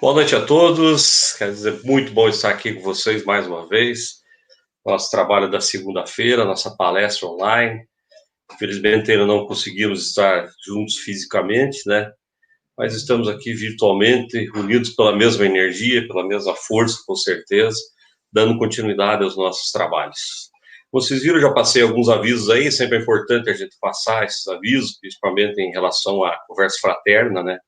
Boa noite a todos, quer dizer, muito bom estar aqui com vocês mais uma vez. Nosso trabalho da segunda-feira, nossa palestra online. Infelizmente ainda não conseguimos estar juntos fisicamente, né? Mas estamos aqui virtualmente, unidos pela mesma energia, pela mesma força, com certeza, dando continuidade aos nossos trabalhos. Vocês viram, já passei alguns avisos aí, sempre é importante a gente passar esses avisos, principalmente em relação à conversa fraterna, né?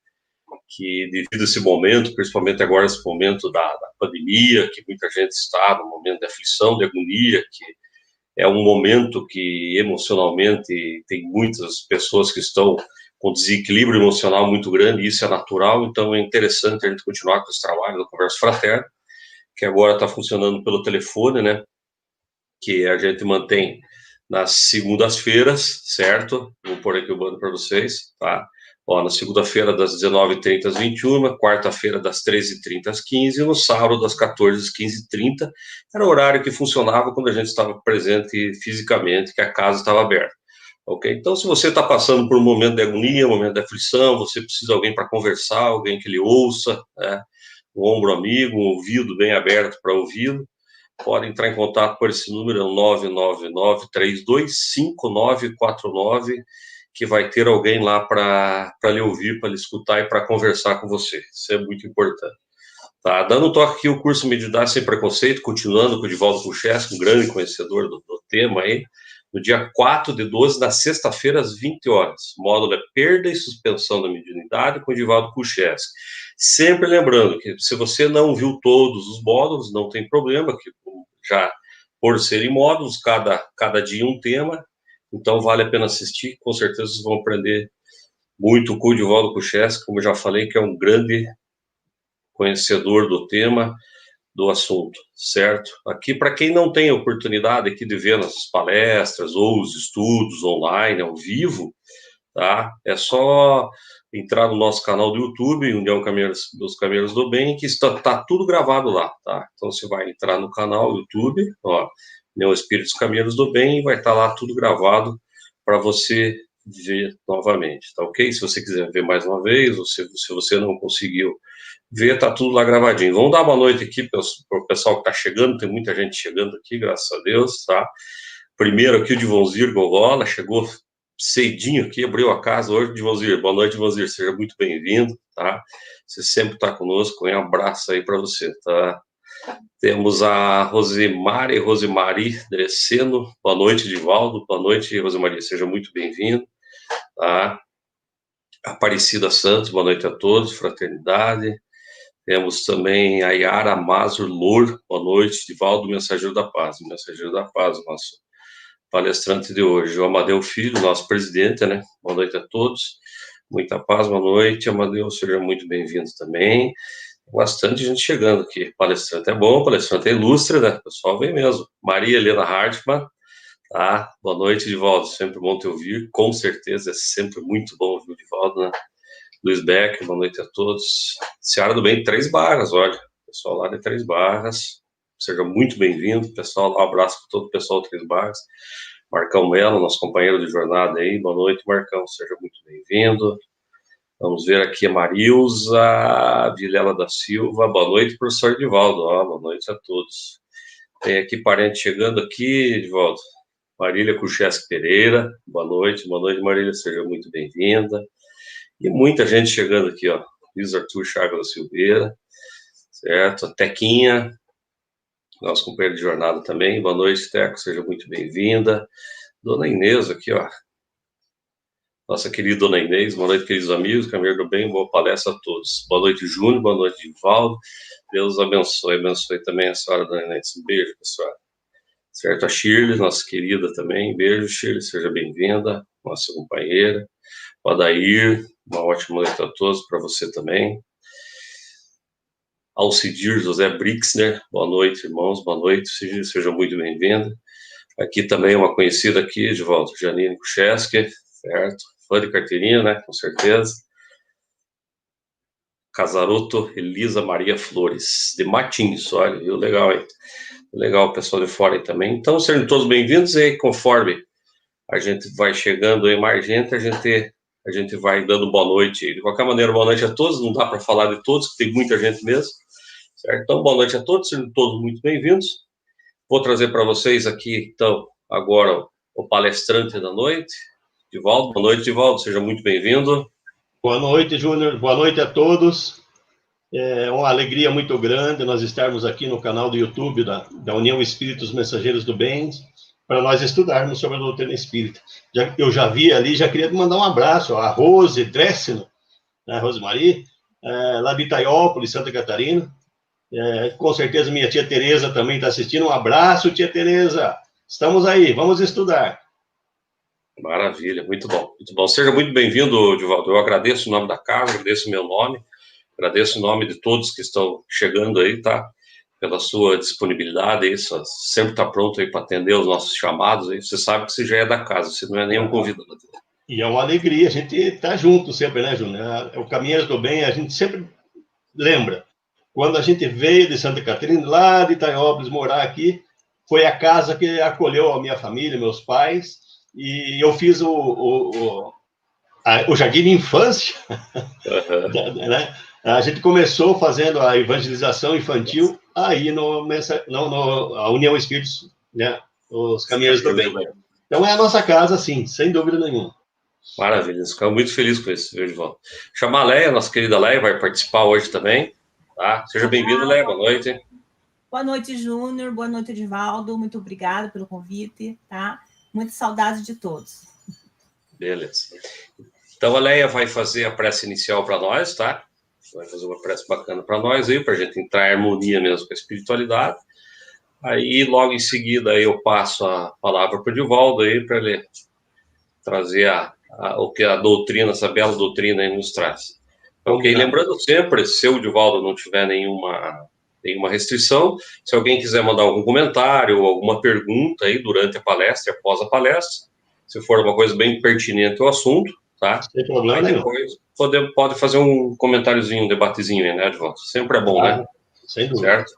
Que devido a esse momento, principalmente agora esse momento da pandemia, que muita gente está no momento de aflição, de agonia, que é um momento que emocionalmente tem muitas pessoas que estão com desequilíbrio emocional muito grande, e isso é natural, então é interessante a gente continuar com esse trabalho da Conversa Fraterna, que agora está funcionando pelo telefone, né, que a gente mantém nas segundas-feiras, certo? Vou pôr aqui o bando para vocês, tá? Ó, na segunda-feira das 19h30 às 21h, quarta-feira das 13h30 às 15h, e no sábado das 14h às 15h30. Era o horário que funcionava quando a gente estava presente fisicamente, que a casa estava aberta. Ok? Então, se você está passando por um momento de agonia, um momento de aflição, você precisa de alguém para conversar, alguém que lhe ouça, né? Um ombro amigo, um ouvido bem aberto para ouvi-lo, pode entrar em contato por esse número, é o 999-3259-49, que vai ter alguém lá para lhe ouvir, para lhe escutar e para conversar com você. Isso é muito importante. Tá, dando um toque aqui, o curso Meditar Sem Preconceito, continuando com o Divaldo Kucheski, um grande conhecedor do tema aí, no dia 4/12, na sexta-feira, às 20 horas. O módulo é Perda e Suspensão da Mediunidade, com o Divaldo Kucheski. Sempre lembrando que se você não viu todos os módulos, não tem problema, que já por serem módulos, cada dia um tema, então vale a pena assistir, com certeza vocês vão aprender muito com o Divaldo Kucheski, como eu já falei, que é um grande conhecedor do tema, do assunto, certo? Aqui, para quem não tem a oportunidade aqui de ver nas palestras ou os estudos online, ao vivo, tá? É só entrar no nosso canal do YouTube, União dos Caminheiros do Bem, que está tudo gravado lá, tá? Então, você vai entrar no canal do YouTube, ó, União Espíritos Caminheiros do Bem, e vai estar lá tudo gravado para você ver novamente, tá ok? Se você quiser ver mais uma vez, ou se você não conseguiu ver, tá tudo lá gravadinho. Vamos dar uma noite aqui para o pessoal que está chegando, tem muita gente chegando aqui, graças a Deus, tá? Primeiro aqui o Divonzir Gogola, chegou cedinho aqui, abriu a casa hoje, Divonzir. Boa noite, Divonzir, seja muito bem-vindo, tá? Você sempre está conosco, um abraço aí para você, tá? Temos a Rosemary Dreceno, boa noite, Divaldo, boa noite, Rosemary, seja muito bem-vindo, tá? Aparecida Santos, boa noite a todos, fraternidade. Temos também a Yara Mazur Lour, boa noite, Divaldo, Mensageiro da Paz, nosso palestrante de hoje. O Amadeu Filho, nosso presidente, né? Boa noite a todos, muita paz, boa noite, Amadeu, seja muito bem-vindo também. Bastante gente chegando aqui, palestrante é bom, palestrante é ilustre, né? O pessoal vem mesmo. Maria Helena Hartmann, tá? Boa noite, Divaldo, sempre bom te ouvir, com certeza é sempre muito bom ouvir o Divaldo, né? Luiz Beck, boa noite a todos. Seara do Bem, Três Barras, olha, pessoal lá de Três Barras, seja muito bem-vindo, pessoal, um abraço para todo o pessoal de Três Barras. Marcão Melo, nosso companheiro de jornada aí, boa noite, Marcão, seja muito bem-vindo. Vamos ver aqui a Marilza Vilela da Silva, boa noite, professor Edivaldo, boa noite a todos. Tem aqui parente chegando aqui, Edivaldo, Marília Kucheski Pereira, boa noite, Marília, seja muito bem-vinda. E muita gente chegando aqui, ó. Luiz Arthur Chagas da Silveira, certo? Tequinha, nosso companheiro de jornada também. Boa noite, Teco, seja muito bem-vinda. Dona Inês aqui, ó. Nossa querida Dona Inês, boa noite, queridos amigos. Caminho do Bem, boa palestra a todos. Boa noite, Júnior, boa noite, Divaldo. Deus abençoe também a senhora Dona Inês. Um beijo, pessoal. Certo? A Shirley, nossa querida também. Beijo, Shirley, seja bem-vinda, nossa companheira. O Adair, uma ótima noite a todos, para você também. Alcidir José Brixner, boa noite, irmãos, boa noite, seja muito bem-vindo. Aqui também uma conhecida aqui, de volta, Janine Kucheski, certo? Fã de carteirinha, né, com certeza. Casaroto Elisa Maria Flores, de Matins, olha, viu, legal aí. Legal o pessoal de fora aí também. Então, sejam todos bem-vindos e conforme a gente vai chegando aí mais gente, a gente a gente vai dando boa noite. De qualquer maneira, boa noite a todos. Não dá para falar de todos, que tem muita gente mesmo. Certo? Então, boa noite a todos, sejam todos muito bem-vindos. Vou trazer para vocês aqui, então, agora o palestrante da noite, Divaldo. Boa noite, Divaldo, seja muito bem-vindo. Boa noite, Júnior. Boa noite a todos. É uma alegria muito grande nós estarmos aqui no canal do YouTube da União Espíritos Mensageiros do Bem, para nós estudarmos sobre a doutrina espírita. Eu já vi ali, já queria mandar um abraço a Rose Dressino, né, Rosemarie, lá de Itaiópolis, Santa Catarina. Com certeza minha tia Tereza também está assistindo. Um abraço, tia Tereza. Estamos aí, vamos estudar. Maravilha, muito bom, muito bom. Seja muito bem-vindo, Divaldo. Eu agradeço o nome da casa, agradeço o meu nome, agradeço o nome de todos que estão chegando aí, tá? Pela sua disponibilidade aí, sempre está pronto aí para atender os nossos chamados aí. Você sabe que você já é da casa, você não é nenhum convidado. E é uma alegria, a gente está junto sempre, né, Júnior? O Caminheiros do Bem, a gente sempre lembra. Quando a gente veio de Santa Catarina, lá de Itaiópolis, morar aqui, foi a casa que acolheu a minha família, meus pais, e eu fiz o jardim de infância, né? A gente começou fazendo a evangelização infantil aí a União Espíritos, né? Os Caminheiros do Bem. Então é a nossa casa, sim, sem dúvida nenhuma. Maravilha, ficamos muito felizes com isso, viu, Divaldo? Chamar a Leia, nossa querida Leia, vai participar hoje também, tá? Seja bem-vinda, Leia, boa noite. Boa noite, Júnior, boa noite, Divaldo, muito obrigada pelo convite, tá? Muita saudade de todos. Beleza. Então, a Leia vai fazer a prece inicial para nós, tá? Vai fazer uma prece bacana para nós aí, para a gente entrar em harmonia mesmo com a espiritualidade. Aí, logo em seguida, eu passo a palavra para o Divaldo aí, para ele trazer o que a doutrina, essa bela doutrina aí nos traz. Ok? Lembrando sempre, se o Divaldo não tiver nenhuma restrição, se alguém quiser mandar algum comentário ou alguma pergunta aí durante a palestra e após a palestra, se for uma coisa bem pertinente ao assunto, tá? Sem problema aí depois pode fazer um comentáriozinho, um debatezinho aí, né, Divaldo? Sempre é bom, né? Sem dúvida. Certo?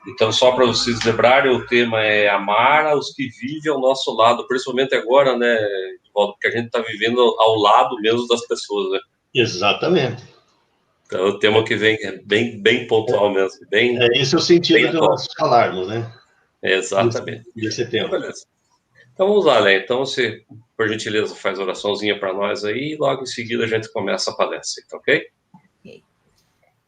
Então, só para vocês lembrarem, o tema é amar aos que vivem ao nosso lado, principalmente agora, né, Divaldo? Porque a gente está vivendo ao lado mesmo das pessoas, né? Exatamente. Então, o tema que vem é bem pontual mesmo. Esse é o sentido de nós falarmos, né? Exatamente. Desse tema. Então, beleza. Então, vamos lá, Léo. Então, você, por gentileza, faz a oraçãozinha para nós aí e logo em seguida a gente começa a palestra, tá ok? Ok.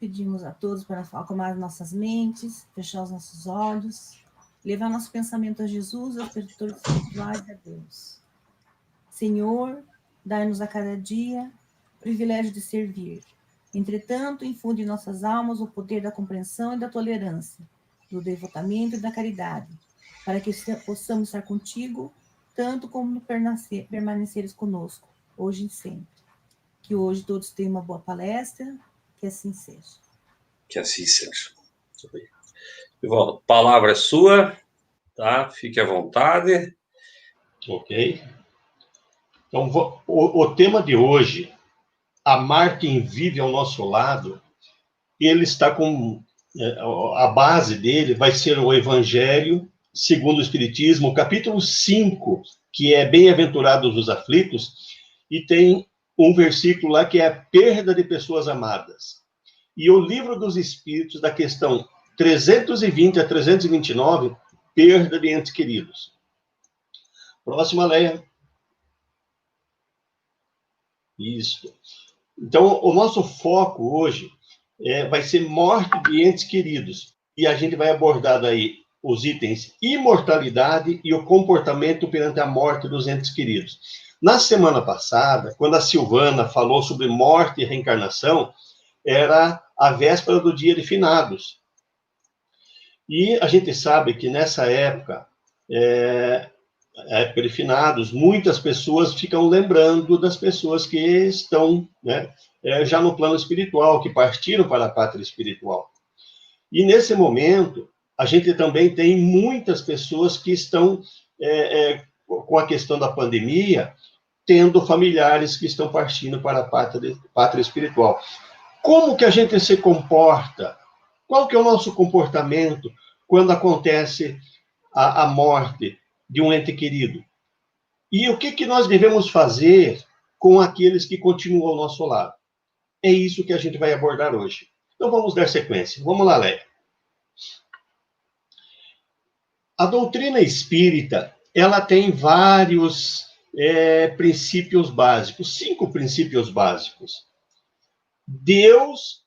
Pedimos a todos para acalmar nossas mentes, fechar os nossos olhos, levar nosso pensamento a Jesus, aos protetores espirituais e a Deus. Senhor, dai-nos a cada dia o privilégio de servir. Entretanto, infunde em nossas almas o poder da compreensão e da tolerância, do devotamento e da caridade, para que possamos estar contigo, tanto como permaneceres conosco, hoje e sempre. Que hoje todos tenham uma boa palestra, que assim seja. Que assim seja. Divaldo, a palavra é sua, tá? Fique à vontade. Ok. Então, o tema de hoje, amar quem vive ao nosso lado, ele está com... a base dele vai ser o Evangelho segundo o Espiritismo, o capítulo 5, que é Bem-aventurados os aflitos, e tem um versículo lá que é a perda de pessoas amadas. E o Livro dos Espíritos, da questão 320 a 329, perda de entes queridos. Próxima, Leia. Isso. Então, o nosso foco hoje vai ser morte de entes queridos. E a gente vai abordar daí os itens imortalidade e o comportamento perante a morte dos entes queridos. Na semana passada, quando a Silvana falou sobre morte e reencarnação, era a véspera do dia de finados. E a gente sabe que nessa época, a época de finados, muitas pessoas ficam lembrando das pessoas que estão, né, já no plano espiritual, que partiram para a pátria espiritual. E nesse momento, a gente também tem muitas pessoas que estão, com a questão da pandemia, tendo familiares que estão partindo para a pátria espiritual. Como que a gente se comporta? Qual que é o nosso comportamento quando acontece a morte de um ente querido? E o que nós devemos fazer com aqueles que continuam ao nosso lado. É isso que a gente vai abordar hoje. Então vamos dar sequência. Vamos lá, Léa. A doutrina espírita, ela tem vários princípios básicos, 5 princípios básicos. Deus,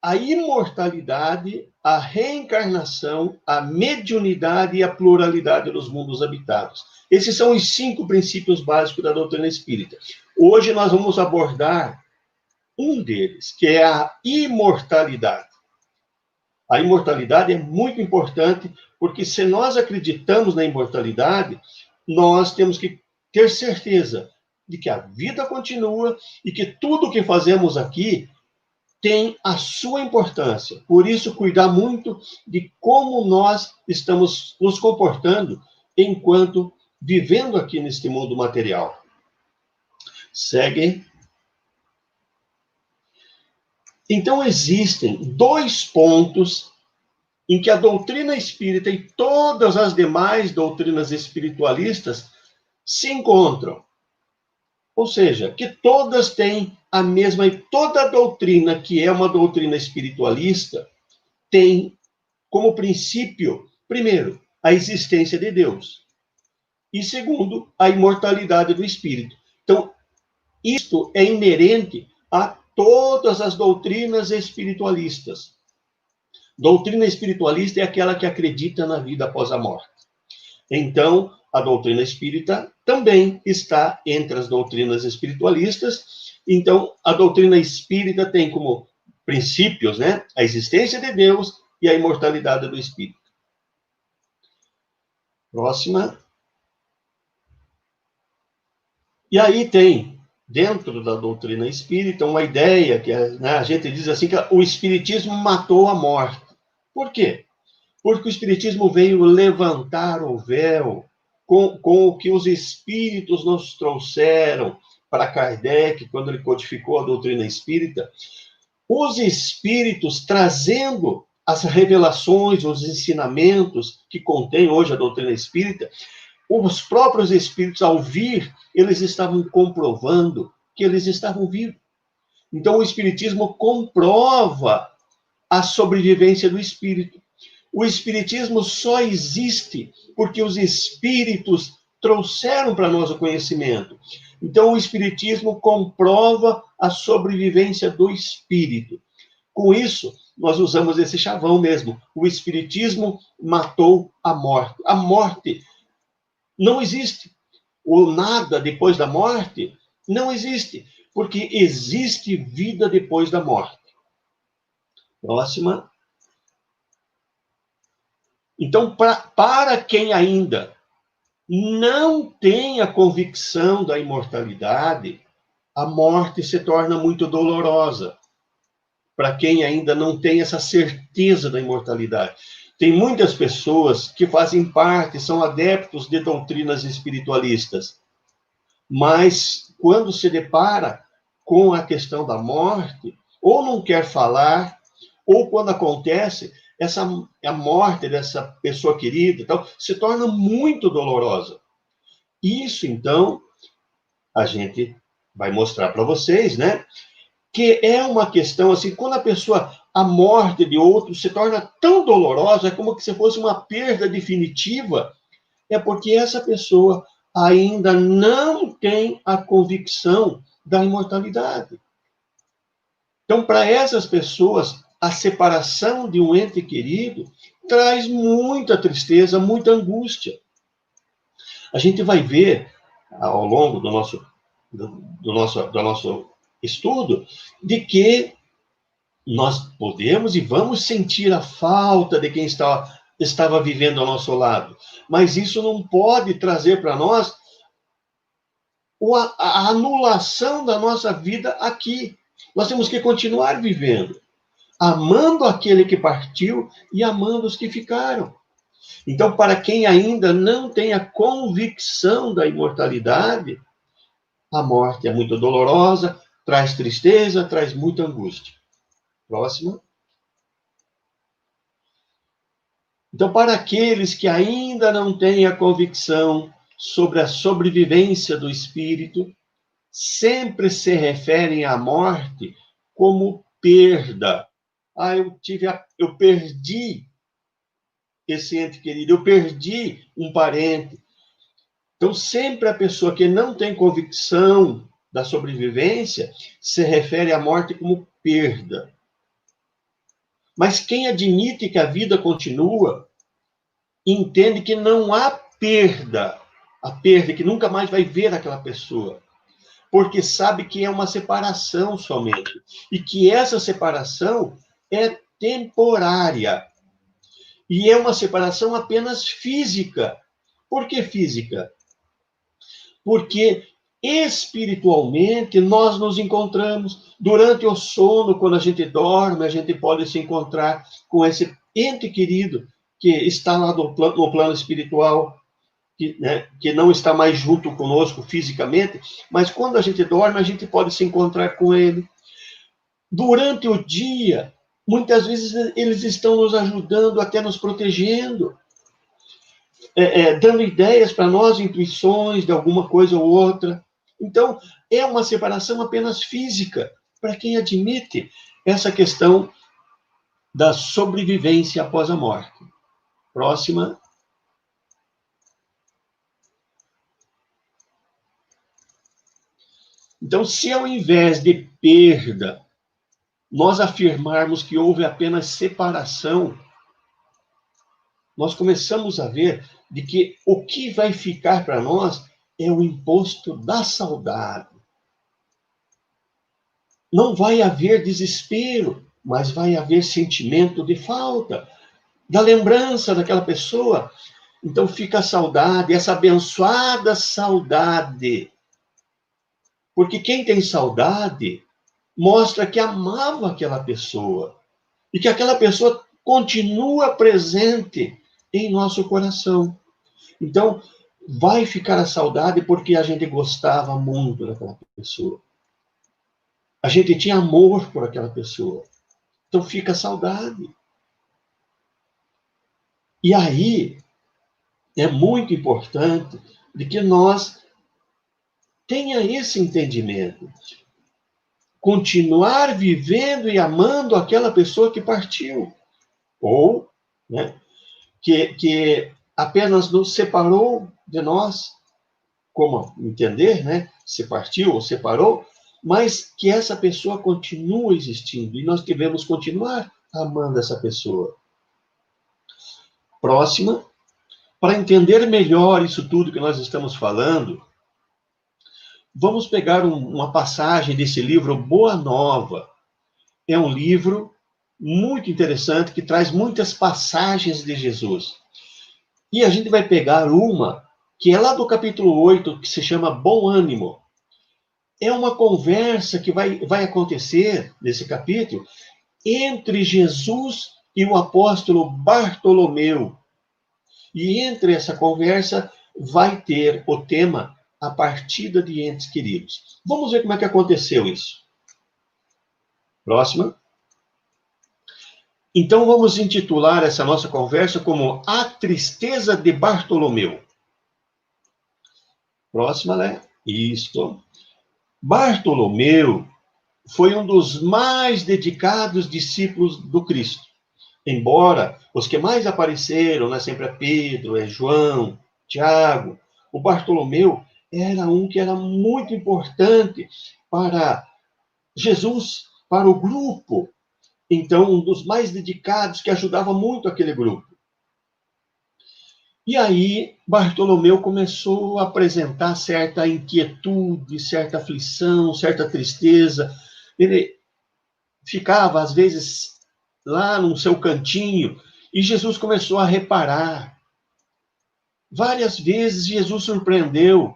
a imortalidade, a reencarnação, a mediunidade e a pluralidade dos mundos habitados. Esses são os 5 princípios básicos da doutrina espírita. Hoje nós vamos abordar um deles, que é a imortalidade. A imortalidade é muito importante, porque se nós acreditamos na imortalidade, nós temos que ter certeza de que a vida continua e que tudo o que fazemos aqui tem a sua importância. Por isso, cuidar muito de como nós estamos nos comportando enquanto vivendo aqui neste mundo material. Segue. Então, existem 2 pontos em que a doutrina espírita e todas as demais doutrinas espiritualistas se encontram. Ou seja, que todas têm a mesma, e toda doutrina que é uma doutrina espiritualista tem como princípio, primeiro, a existência de Deus, e segundo, a imortalidade do espírito. Então, isto é inerente a todas as doutrinas espiritualistas. Doutrina espiritualista é aquela que acredita na vida após a morte. Então, a doutrina espírita também está entre as doutrinas espiritualistas. Então, a doutrina espírita tem como princípios, né, a existência de Deus e a imortalidade do espírito. Próxima. E aí tem, dentro da doutrina espírita, uma ideia que a gente diz assim, que o espiritismo matou a morte. Por quê? Porque o espiritismo veio levantar o véu com o que os espíritos nos trouxeram para Kardec, quando ele codificou a doutrina espírita. Os espíritos trazendo as revelações, os ensinamentos que contém hoje a doutrina espírita, os próprios espíritos, ao vir, eles estavam comprovando que eles estavam vivos. Então, o espiritismo comprova a sobrevivência do espírito. O espiritismo só existe porque os espíritos trouxeram para nós o conhecimento. Então, o espiritismo comprova a sobrevivência do espírito. Com isso, nós usamos esse chavão mesmo. O espiritismo matou a morte. A morte não existe. O nada depois da morte não existe, porque existe vida depois da morte. Próxima. Então, para quem ainda não tem a convicção da imortalidade, a morte se torna muito dolorosa. Para quem ainda não tem essa certeza da imortalidade. Tem muitas pessoas que fazem parte, são adeptos de doutrinas espiritualistas, mas quando se depara com a questão da morte, ou não quer falar, ou quando acontece, a morte dessa pessoa querida, então, se torna muito dolorosa. Isso, então, a gente vai mostrar para vocês, né? Que é uma questão, assim, quando a morte de outro se torna tão dolorosa, é como se fosse uma perda definitiva, é porque essa pessoa ainda não tem a convicção da imortalidade. Então, para essas pessoas, a separação de um ente querido traz muita tristeza, muita angústia. A gente vai ver, ao longo do nosso estudo, de que nós podemos e vamos sentir a falta de quem estava vivendo ao nosso lado. Mas isso não pode trazer para nós a anulação da nossa vida aqui. Nós temos que continuar vivendo, amando aquele que partiu e amando os que ficaram. Então, para quem ainda não tem a convicção da imortalidade, a morte é muito dolorosa, traz tristeza, traz muita angústia. Próximo. Então, para aqueles que ainda não têm a convicção sobre a sobrevivência do espírito, sempre se referem à morte como perda. Eu perdi esse ente querido, eu perdi um parente. Então, sempre a pessoa que não tem convicção da sobrevivência se refere à morte como perda. Mas quem admite que a vida continua, entende que não há perda, a perda que nunca mais vai ver aquela pessoa, porque sabe que é uma separação somente, e que essa separação é temporária, e é uma separação apenas física. Por que física? Porque espiritualmente nós nos encontramos durante o sono, quando a gente dorme, a gente pode se encontrar com esse ente querido que está lá no plano espiritual, que não está mais junto conosco fisicamente, mas quando a gente dorme, a gente pode se encontrar com ele. Durante o dia, muitas vezes eles estão nos ajudando, até nos protegendo, dando ideias para nós, intuições de alguma coisa ou outra. Então, é uma separação apenas física, para quem admite essa questão da sobrevivência após a morte. Próxima. Então, se ao invés de perda, nós afirmarmos que houve apenas separação, nós começamos a ver de que o que vai ficar para nós é o imposto da saudade. Não vai haver desespero, mas vai haver sentimento de falta, da lembrança daquela pessoa. Então fica a saudade, essa abençoada saudade. Porque quem tem saudade mostra que amava aquela pessoa e que aquela pessoa continua presente em nosso coração. Então, vai ficar a saudade porque a gente gostava muito daquela pessoa. A gente tinha amor por aquela pessoa. Então, fica a saudade. E aí, é muito importante de que nós tenha esse entendimento. Continuar vivendo e amando aquela pessoa que partiu. Ou, que apenas nos separou de nós, como entender, se partiu ou separou, mas que essa pessoa continua existindo e nós devemos continuar amando essa pessoa. Próxima, para entender melhor isso tudo que nós estamos falando, vamos pegar uma passagem desse livro Boa Nova. É um livro muito interessante que traz muitas passagens de Jesus. E a gente vai pegar uma que é lá do capítulo 8, que se chama Bom Ânimo. É uma conversa que vai acontecer, nesse capítulo, entre Jesus e o apóstolo Bartolomeu. E entre essa conversa vai ter o tema A Partida de Entes Queridos. Vamos ver como é que aconteceu isso. Próxima. Então vamos intitular essa nossa conversa como A Tristeza de Bartolomeu. Próxima, Isto. Bartolomeu foi um dos mais dedicados discípulos do Cristo. Embora os que mais apareceram, sempre é Pedro, é João, Tiago, o Bartolomeu era um que era muito importante para Jesus, para o grupo. Então, um dos mais dedicados, que ajudava muito aquele grupo. E aí, Bartolomeu começou a apresentar certa inquietude, certa aflição, certa tristeza. Ele ficava, às vezes, lá no seu cantinho, e Jesus começou a reparar. Várias vezes, Jesus surpreendeu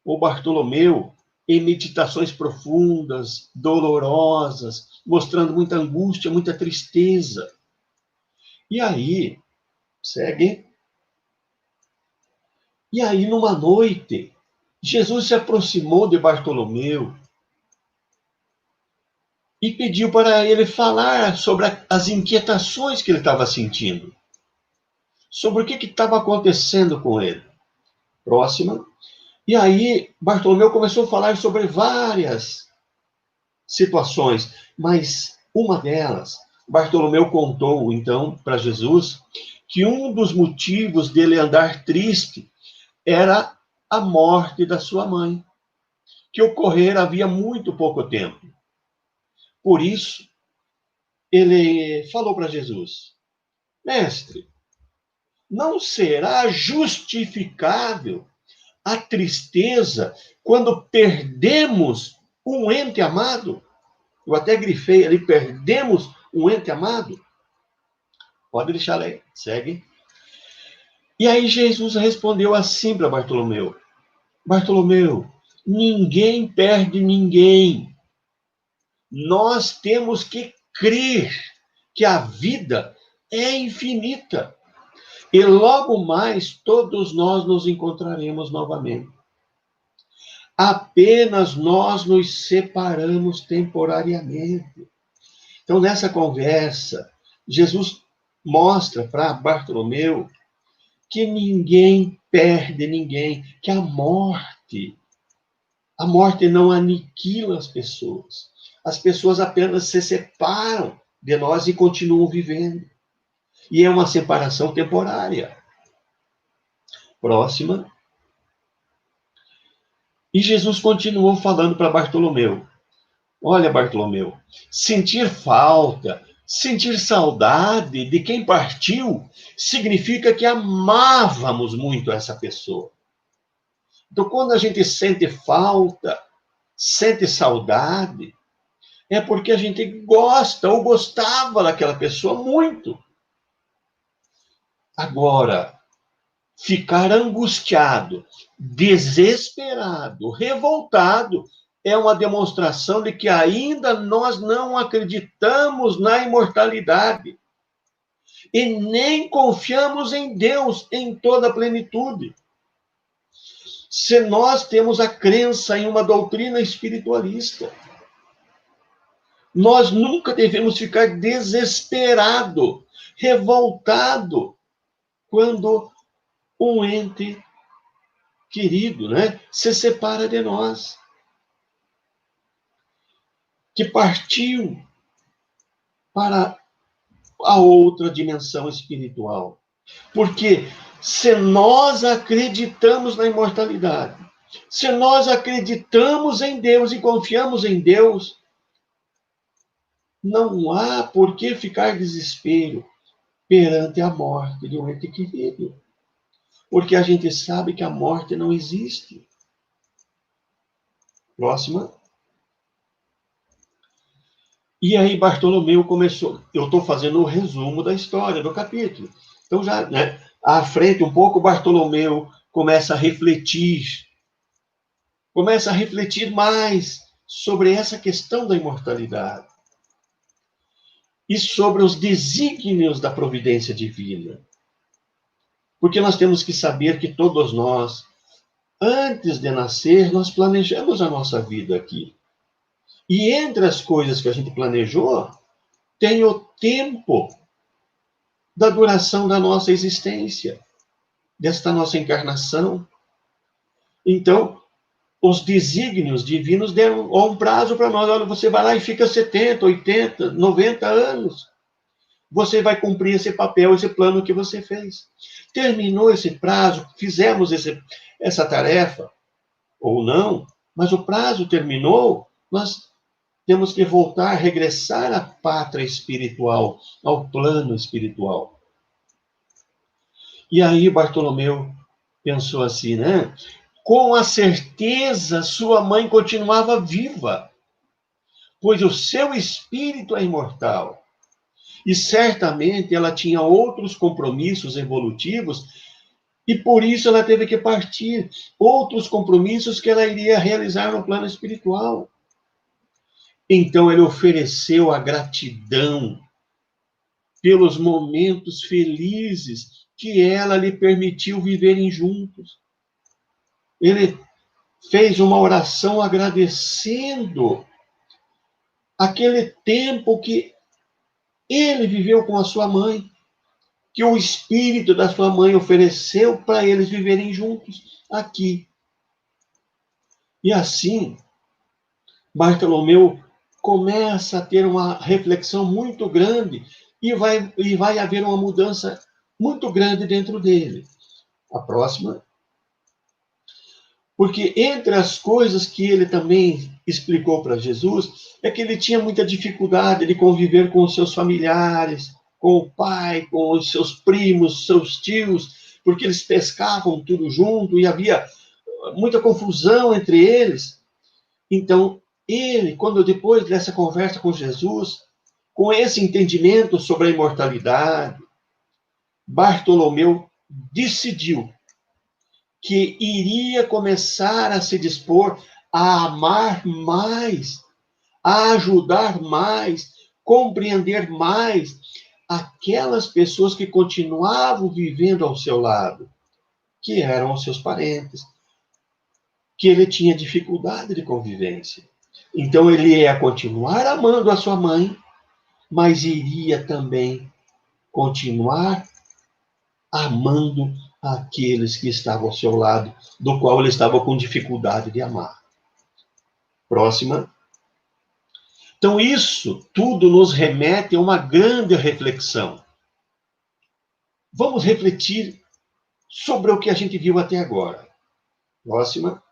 o Bartolomeu em meditações profundas, dolorosas, mostrando muita angústia, muita tristeza. E aí, segue. E aí, numa noite, Jesus se aproximou de Bartolomeu e pediu para ele falar sobre as inquietações que ele estava sentindo, sobre o que estava acontecendo com ele. Próxima. E aí, Bartolomeu começou a falar sobre várias situações, mas uma delas, Bartolomeu contou, então, para Jesus, que um dos motivos dele andar triste era a morte da sua mãe, que ocorrera havia muito pouco tempo. Por isso, ele falou para Jesus: Mestre, não será justificável a tristeza quando perdemos um ente amado? Eu até grifei ali, perdemos um ente amado? Pode deixar aí, segue. E aí Jesus respondeu assim para Bartolomeu: Bartolomeu, ninguém perde ninguém. Nós temos que crer que a vida é infinita. E logo mais todos nós nos encontraremos novamente. Apenas nós nos separamos temporariamente. Então, nessa conversa, Jesus mostra para Bartolomeu que ninguém perde ninguém, que a morte não aniquila as pessoas. As pessoas apenas se separam de nós e continuam vivendo. E é uma separação temporária. Próxima. E Jesus continuou falando para Bartolomeu: olha, Bartolomeu, sentir falta, sentir saudade de quem partiu, significa que amávamos muito essa pessoa. Então, quando a gente sente falta, sente saudade, é porque a gente gosta ou gostava daquela pessoa muito. Agora, ficar angustiado, desesperado, revoltado, é uma demonstração de que ainda nós não acreditamos na imortalidade e nem confiamos em Deus em toda a plenitude. Se nós temos a crença em uma doutrina espiritualista, nós nunca devemos ficar desesperado, revoltado, quando um ente querido, né, se separa de nós, que partiu para a outra dimensão espiritual. Porque se nós acreditamos na imortalidade, se nós acreditamos em Deus e confiamos em Deus, não há por que ficar desespero perante a morte de um ente querido. Porque a gente sabe que a morte não existe. Próxima. E aí Bartolomeu começou, eu estou fazendo o resumo da história, do capítulo. Então já, né, à frente um pouco, Bartolomeu começa a refletir mais sobre essa questão da imortalidade e sobre os desígnios da providência divina. Porque nós temos que saber que todos nós, antes de nascer, nós planejamos a nossa vida aqui. E entre as coisas que a gente planejou, tem o tempo da duração da nossa existência, desta nossa encarnação. Então, os desígnios divinos deram um prazo para nós. Olha, você vai lá e fica 70, 80, 90 anos. Você vai cumprir esse papel, esse plano que você fez. Terminou esse prazo, fizemos essa tarefa, ou não, mas o prazo terminou, nós temos que voltar, regressar à pátria espiritual, ao plano espiritual. E aí Bartolomeu pensou assim, né? Com a certeza, sua mãe continuava viva, pois o seu espírito é imortal. E certamente ela tinha outros compromissos evolutivos, e por isso ela teve que partir. Outros compromissos que ela iria realizar no plano espiritual. Então ele ofereceu a gratidão pelos momentos felizes que ela lhe permitiu viverem juntos. Ele fez uma oração agradecendo aquele tempo que ele viveu com a sua mãe, que o espírito da sua mãe ofereceu para eles viverem juntos aqui. E assim, Bartolomeu começa a ter uma reflexão muito grande e vai haver uma mudança muito grande dentro dele. A próxima. Porque entre as coisas que ele também explicou para Jesus, é que ele tinha muita dificuldade de conviver com os seus familiares, com o pai, com os seus primos, seus tios, porque eles pescavam tudo junto e havia muita confusão entre eles. Então, ele, quando depois dessa conversa com Jesus, com esse entendimento sobre a imortalidade, Bartolomeu decidiu que iria começar a se dispor a amar mais, a ajudar mais, compreender mais aquelas pessoas que continuavam vivendo ao seu lado, que eram os seus parentes, que ele tinha dificuldade de convivência. Então ele ia continuar amando a sua mãe, mas iria também continuar amando aqueles que estavam ao seu lado, do qual ele estava com dificuldade de amar. Próxima. Então isso tudo nos remete a uma grande reflexão. Vamos refletir sobre o que a gente viu até agora. Próxima.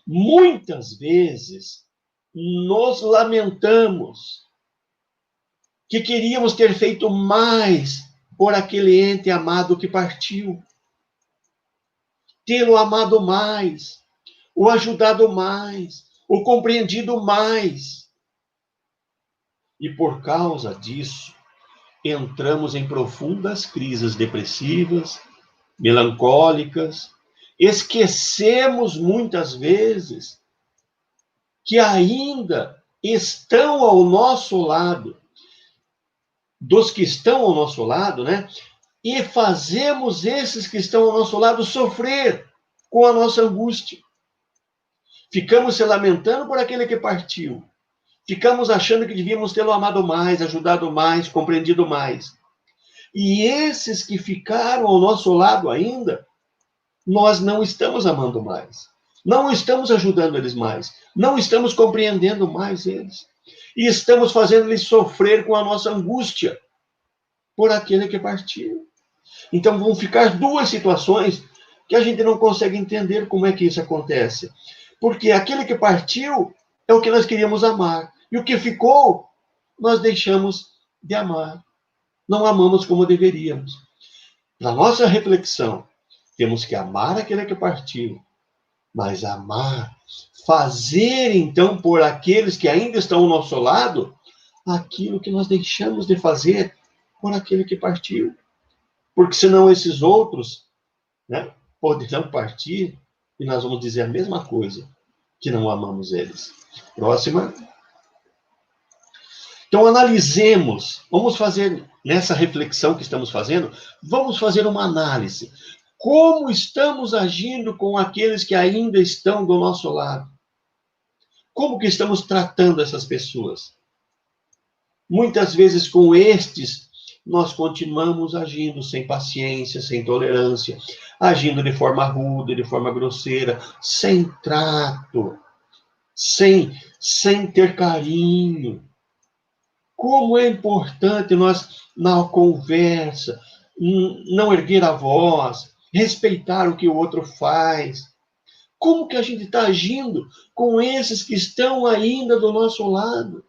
Muitas vezes nos lamentamos que queríamos ter feito mais por aquele ente amado que partiu. Tê-lo amado mais, o ajudado mais, o compreendido mais. E por causa disso, entramos em profundas crises depressivas, melancólicas, esquecemos muitas vezes que ainda estão ao nosso lado, dos que estão ao nosso lado, né? E fazemos esses que estão ao nosso lado sofrer com a nossa angústia. Ficamos se lamentando por aquele que partiu. Ficamos achando que devíamos tê-lo amado mais, ajudado mais, compreendido mais. E esses que ficaram ao nosso lado ainda, nós não estamos amando mais. Não estamos ajudando eles mais. Não estamos compreendendo mais eles. E estamos fazendo eles sofrer com a nossa angústia por aquele que partiu. Então vão ficar duas situações que a gente não consegue entender como é que isso acontece. Porque aquele que partiu é o que nós queríamos amar. E o que ficou, nós deixamos de amar. Não amamos como deveríamos. Na nossa reflexão, temos que amar aquele que partiu, mas amar, fazer então por aqueles que ainda estão ao nosso lado, aquilo que nós deixamos de fazer por aquele que partiu. Porque senão esses outros, né, poderão partir e nós vamos dizer a mesma coisa, que não amamos eles. Próxima. Então, analisemos, vamos fazer, nessa reflexão que estamos fazendo, vamos fazer uma análise. Como estamos agindo com aqueles que ainda estão do nosso lado? Como que estamos tratando essas pessoas? Muitas vezes com estes, nós continuamos agindo sem paciência, sem tolerância, agindo de forma rude, de forma grosseira, sem trato, sem ter carinho. Como é importante nós, na conversa, não erguer a voz, respeitar o que o outro faz. Como que a gente está agindo com esses que estão ainda do nosso lado?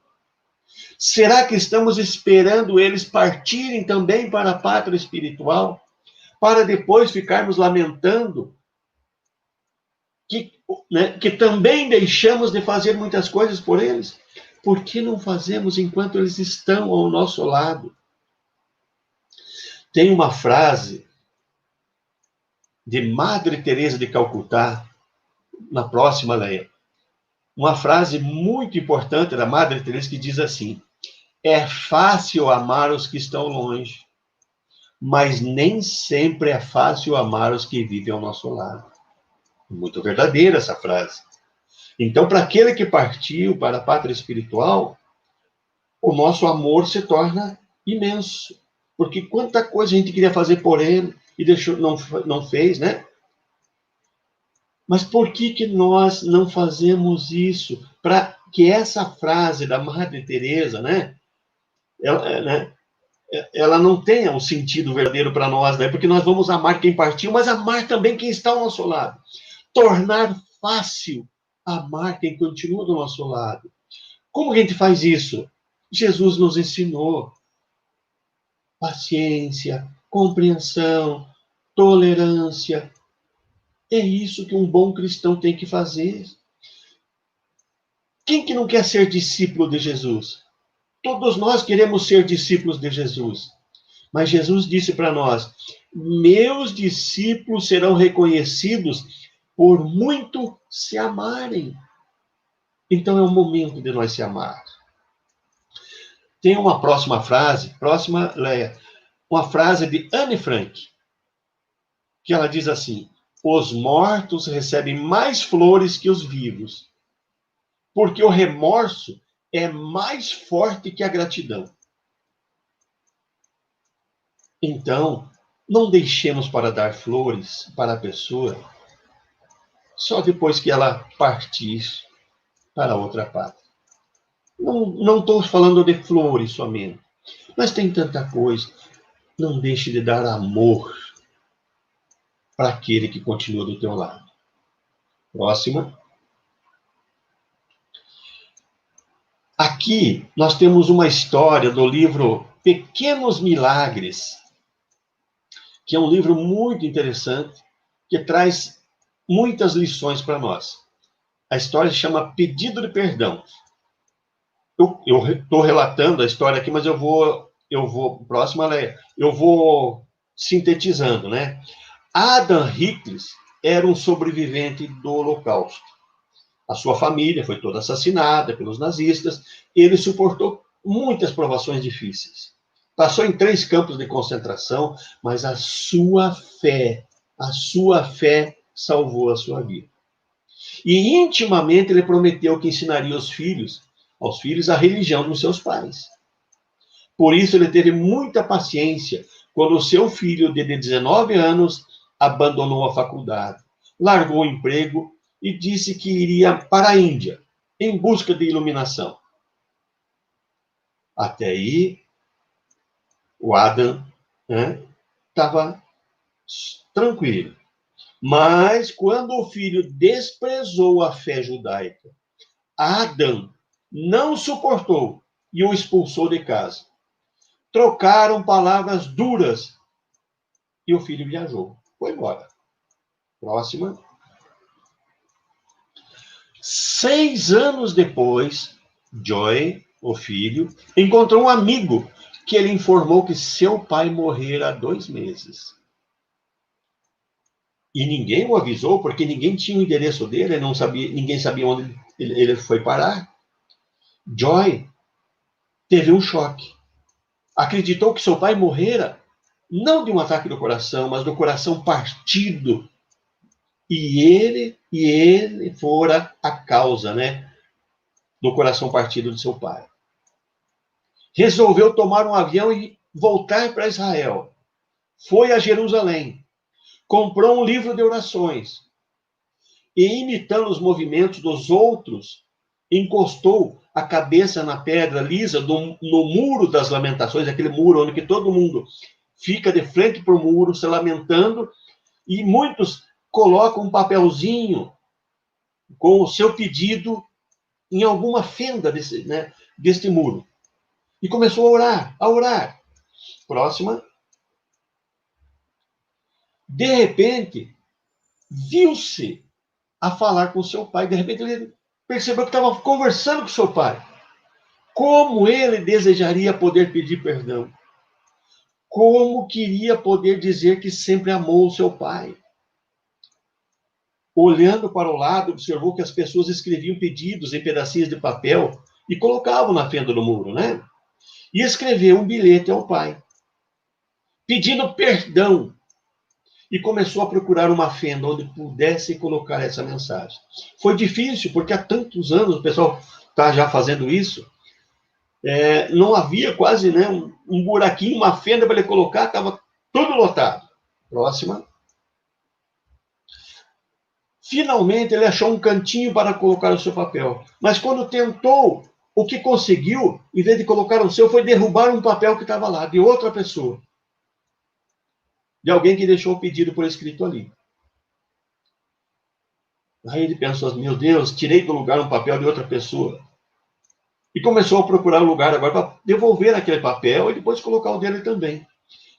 Será que estamos esperando eles partirem também para a pátria espiritual, para depois ficarmos lamentando que também deixamos de fazer muitas coisas por eles? Por que não fazemos enquanto eles estão ao nosso lado? Tem uma frase de Madre Teresa de Calcutá, na próxima leia. Uma frase muito importante da Madre Teresa que diz assim: é fácil amar os que estão longe, mas nem sempre é fácil amar os que vivem ao nosso lado. Muito verdadeira essa frase. Então, para aquele que partiu para a pátria espiritual, o nosso amor se torna imenso. Porque quanta coisa a gente queria fazer por ele e deixou, não fez, né? Mas por que nós não fazemos isso? Para que essa frase da Madre Teresa, né, ela não tenha um sentido verdadeiro para nós, né? Porque nós vamos amar quem partiu, mas amar também quem está ao nosso lado. Tornar fácil amar quem continua do nosso lado. Como a gente faz isso? Jesus nos ensinou paciência, compreensão, tolerância. É isso que um bom cristão tem que fazer. Quem que não quer ser discípulo de Jesus? Todos nós queremos ser discípulos de Jesus. Mas Jesus disse para nós: meus discípulos serão reconhecidos por muito se amarem. Então é o momento de nós se amar. Tem uma próxima frase, Leia, uma frase de Anne Frank, que ela diz assim: os mortos recebem mais flores que os vivos, porque o remorso é mais forte que a gratidão. Então, não deixemos para dar flores para a pessoa só depois que ela partir para outra pátria. Não estou falando de flores somente, mas tem tanta coisa. Não deixe de dar amor para aquele que continua do teu lado. Próxima. Aqui nós temos uma história do livro Pequenos Milagres, que é um livro muito interessante, que traz muitas lições para nós. A história se chama Pedido de Perdão. Eu estou relatando a história aqui, mas eu vou próxima, Leia, eu vou sintetizando, né? Adam Hickles era um sobrevivente do Holocausto. A sua família foi toda assassinada pelos nazistas. Ele suportou muitas provações difíceis. Passou em 3 campos de concentração, mas a sua fé salvou a sua vida. E intimamente ele prometeu que ensinaria aos filhos a religião dos seus pais. Por isso ele teve muita paciência quando o seu filho de 19 anos abandonou a faculdade, largou o emprego e disse que iria para a Índia em busca de iluminação. Até aí, o Adam estava tranquilo. Mas quando o filho desprezou a fé judaica, Adam não suportou e o expulsou de casa. Trocaram palavras duras e o filho viajou. Foi embora. Próxima. 6 anos depois, Joy, o filho, encontrou um amigo que ele informou que seu pai morrera há 2 meses. E ninguém o avisou, porque ninguém tinha o endereço dele, ninguém sabia onde ele foi parar. Joy teve um choque. Acreditou que seu pai morrera, não de um ataque do coração, mas do coração partido. E ele fora a causa, do coração partido de seu pai. Resolveu tomar um avião e voltar para Israel. Foi a Jerusalém. Comprou um livro de orações. E, imitando os movimentos dos outros, encostou a cabeça na pedra lisa no muro das lamentações, aquele muro onde todo mundo fica de frente para o muro, se lamentando, e muitos colocam um papelzinho com o seu pedido em alguma fenda deste muro. E começou a orar. Próxima. De repente, viu-se a falar com seu pai. De repente, ele percebeu que estava conversando com seu pai. Como ele desejaria poder pedir perdão. Como queria poder dizer que sempre amou o seu pai. Olhando para o lado, observou que as pessoas escreviam pedidos em pedacinhos de papel e colocavam na fenda do muro, E escreveu um bilhete ao pai, pedindo perdão. E começou a procurar uma fenda onde pudesse colocar essa mensagem. Foi difícil, porque há tantos anos o pessoal está já fazendo isso. Não havia quase um buraquinho, uma fenda para ele colocar, estava tudo lotado. Próxima. Finalmente, ele achou um cantinho para colocar o seu papel. Mas quando tentou, o que conseguiu, em vez de colocar o seu, foi derrubar um papel que estava lá, de outra pessoa. De alguém que deixou o pedido por escrito ali. Aí ele pensou, meu Deus, tirei do lugar um papel de outra pessoa. E começou a procurar um lugar agora para devolver aquele papel e depois colocar o dele também.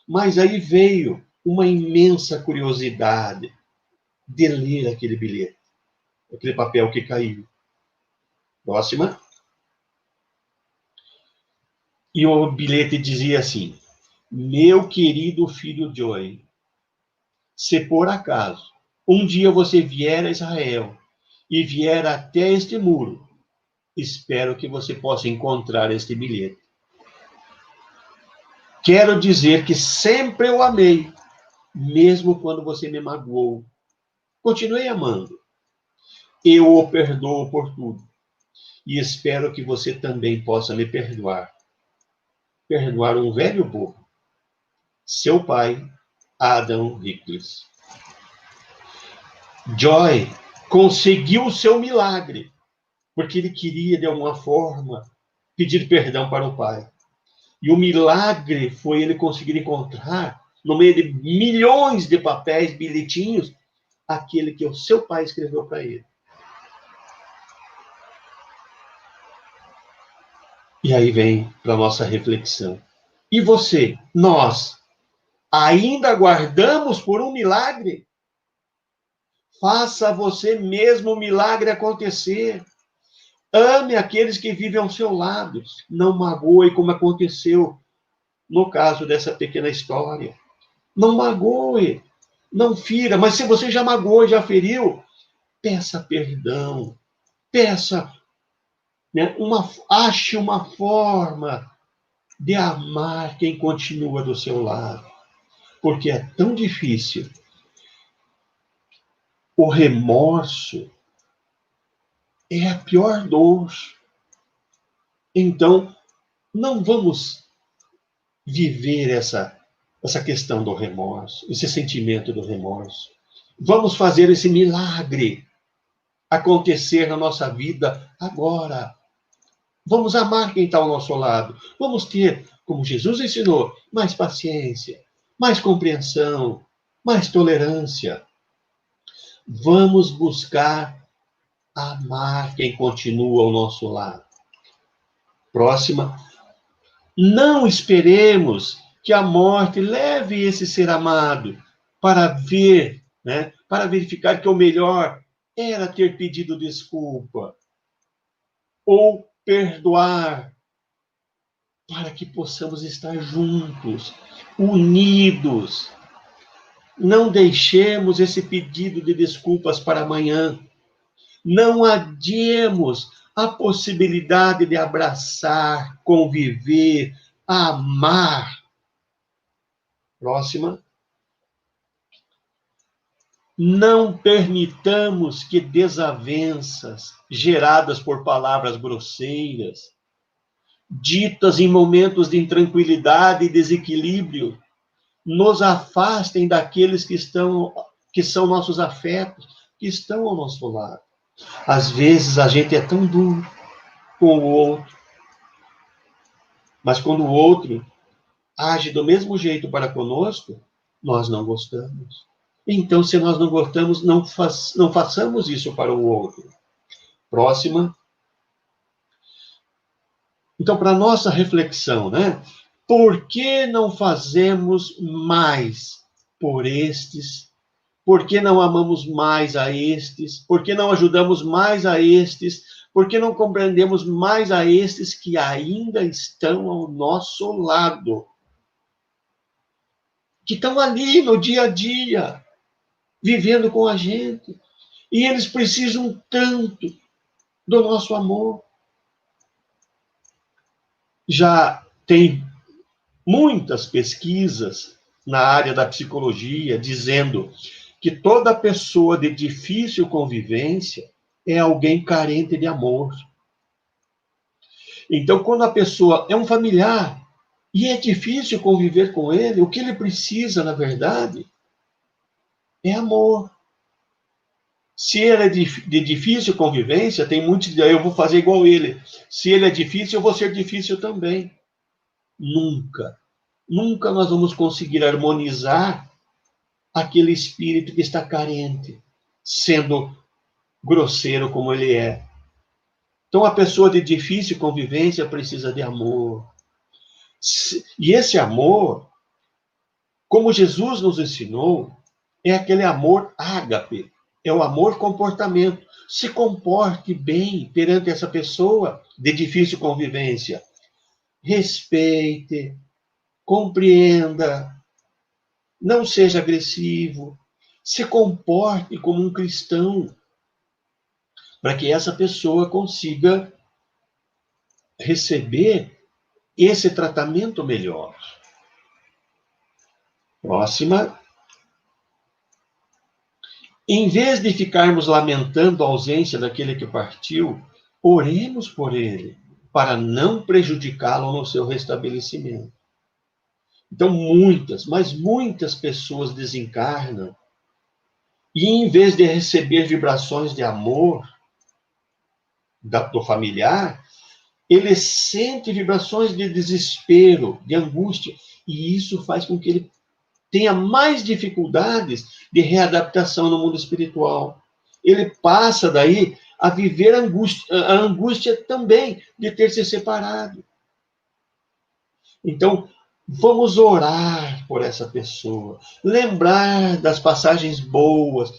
Mas aí veio uma imensa curiosidade de ler aquele bilhete, aquele papel que caiu. Próxima. E o bilhete dizia assim: meu querido filho Joy, se por acaso um dia você vier a Israel e vier até este muro, espero que você possa encontrar este bilhete. Quero dizer que sempre eu amei, mesmo quando você me magoou. Continuei amando. Eu o perdoo por tudo. E espero que você também possa me perdoar. Perdoar um velho burro. Seu pai, Adam Hickless. Joy conseguiu o seu milagre, porque ele queria, de alguma forma, pedir perdão para o pai. E o milagre foi ele conseguir encontrar, no meio de milhões de papéis, bilhetinhos, aquele que o seu pai escreveu para ele. E aí vem para a nossa reflexão. E você, nós, ainda aguardamos por um milagre? Faça você mesmo o milagre acontecer. Ame aqueles que vivem ao seu lado. Não magoe, como aconteceu no caso dessa pequena história. Não magoe, não fira. Mas se você já magoou, já feriu, peça perdão. Peça, né, ache uma forma de amar quem continua do seu lado. Porque é tão difícil. O remorso é a pior dor. Então, não vamos viver essa questão do remorso, esse sentimento do remorso. Vamos fazer esse milagre acontecer na nossa vida agora. Vamos amar quem está ao nosso lado. Vamos ter, como Jesus ensinou, mais paciência, mais compreensão, mais tolerância. Vamos buscar amar quem continua ao nosso lado. Próxima. Não esperemos que a morte leve esse ser amado para ver, né, para verificar que o melhor era ter pedido desculpa ou perdoar, para que possamos estar juntos, unidos. Não deixemos esse pedido de desculpas para amanhã. Não adiemos a possibilidade de abraçar, conviver, amar. Próxima. Não permitamos que desavenças geradas por palavras grosseiras, ditas em momentos de intranquilidade e desequilíbrio, nos afastem daqueles que são nossos afetos, que estão ao nosso lado. Às vezes a gente é tão duro com o outro, mas quando o outro age do mesmo jeito para conosco, nós não gostamos. Então, se nós não gostamos, não façamos isso para o outro. Próxima. Então, para nossa reflexão, né? Por que não fazemos mais por estes? Por que não amamos mais a estes? Por que não ajudamos mais a estes? Por que não compreendemos mais a estes que ainda estão ao nosso lado? Que estão ali no dia a dia, vivendo com a gente. E eles precisam tanto do nosso amor. Já tem muitas pesquisas na área da psicologia dizendo que toda pessoa de difícil convivência é alguém carente de amor. Então, quando a pessoa é um familiar e é difícil conviver com ele, o que ele precisa, na verdade, é amor. Se ele é de difícil convivência, tem muitos que dizem, eu vou fazer igual ele. Se ele é difícil, eu vou ser difícil também. Nunca, nunca nós vamos conseguir harmonizar aquele espírito que está carente, sendo grosseiro como ele é. Então, a pessoa de difícil convivência precisa de amor. E esse amor, como Jesus nos ensinou, é aquele amor ágape, é o amor comportamento. Se comporte bem perante essa pessoa de difícil convivência. Respeite, compreenda, não seja agressivo, se comporte como um cristão, para que essa pessoa consiga receber esse tratamento melhor. Próxima. Em vez de ficarmos lamentando a ausência daquele que partiu, oremos por ele, para não prejudicá-lo no seu restabelecimento. Então, muitas, mas muitas pessoas desencarnam e, em vez de receber vibrações de amor do familiar, ele sente vibrações de desespero, de angústia, e isso faz com que ele tenha mais dificuldades de readaptação no mundo espiritual. Ele passa daí a viver a angústia também de ter se separado. Então, vamos orar por essa pessoa, lembrar das passagens boas,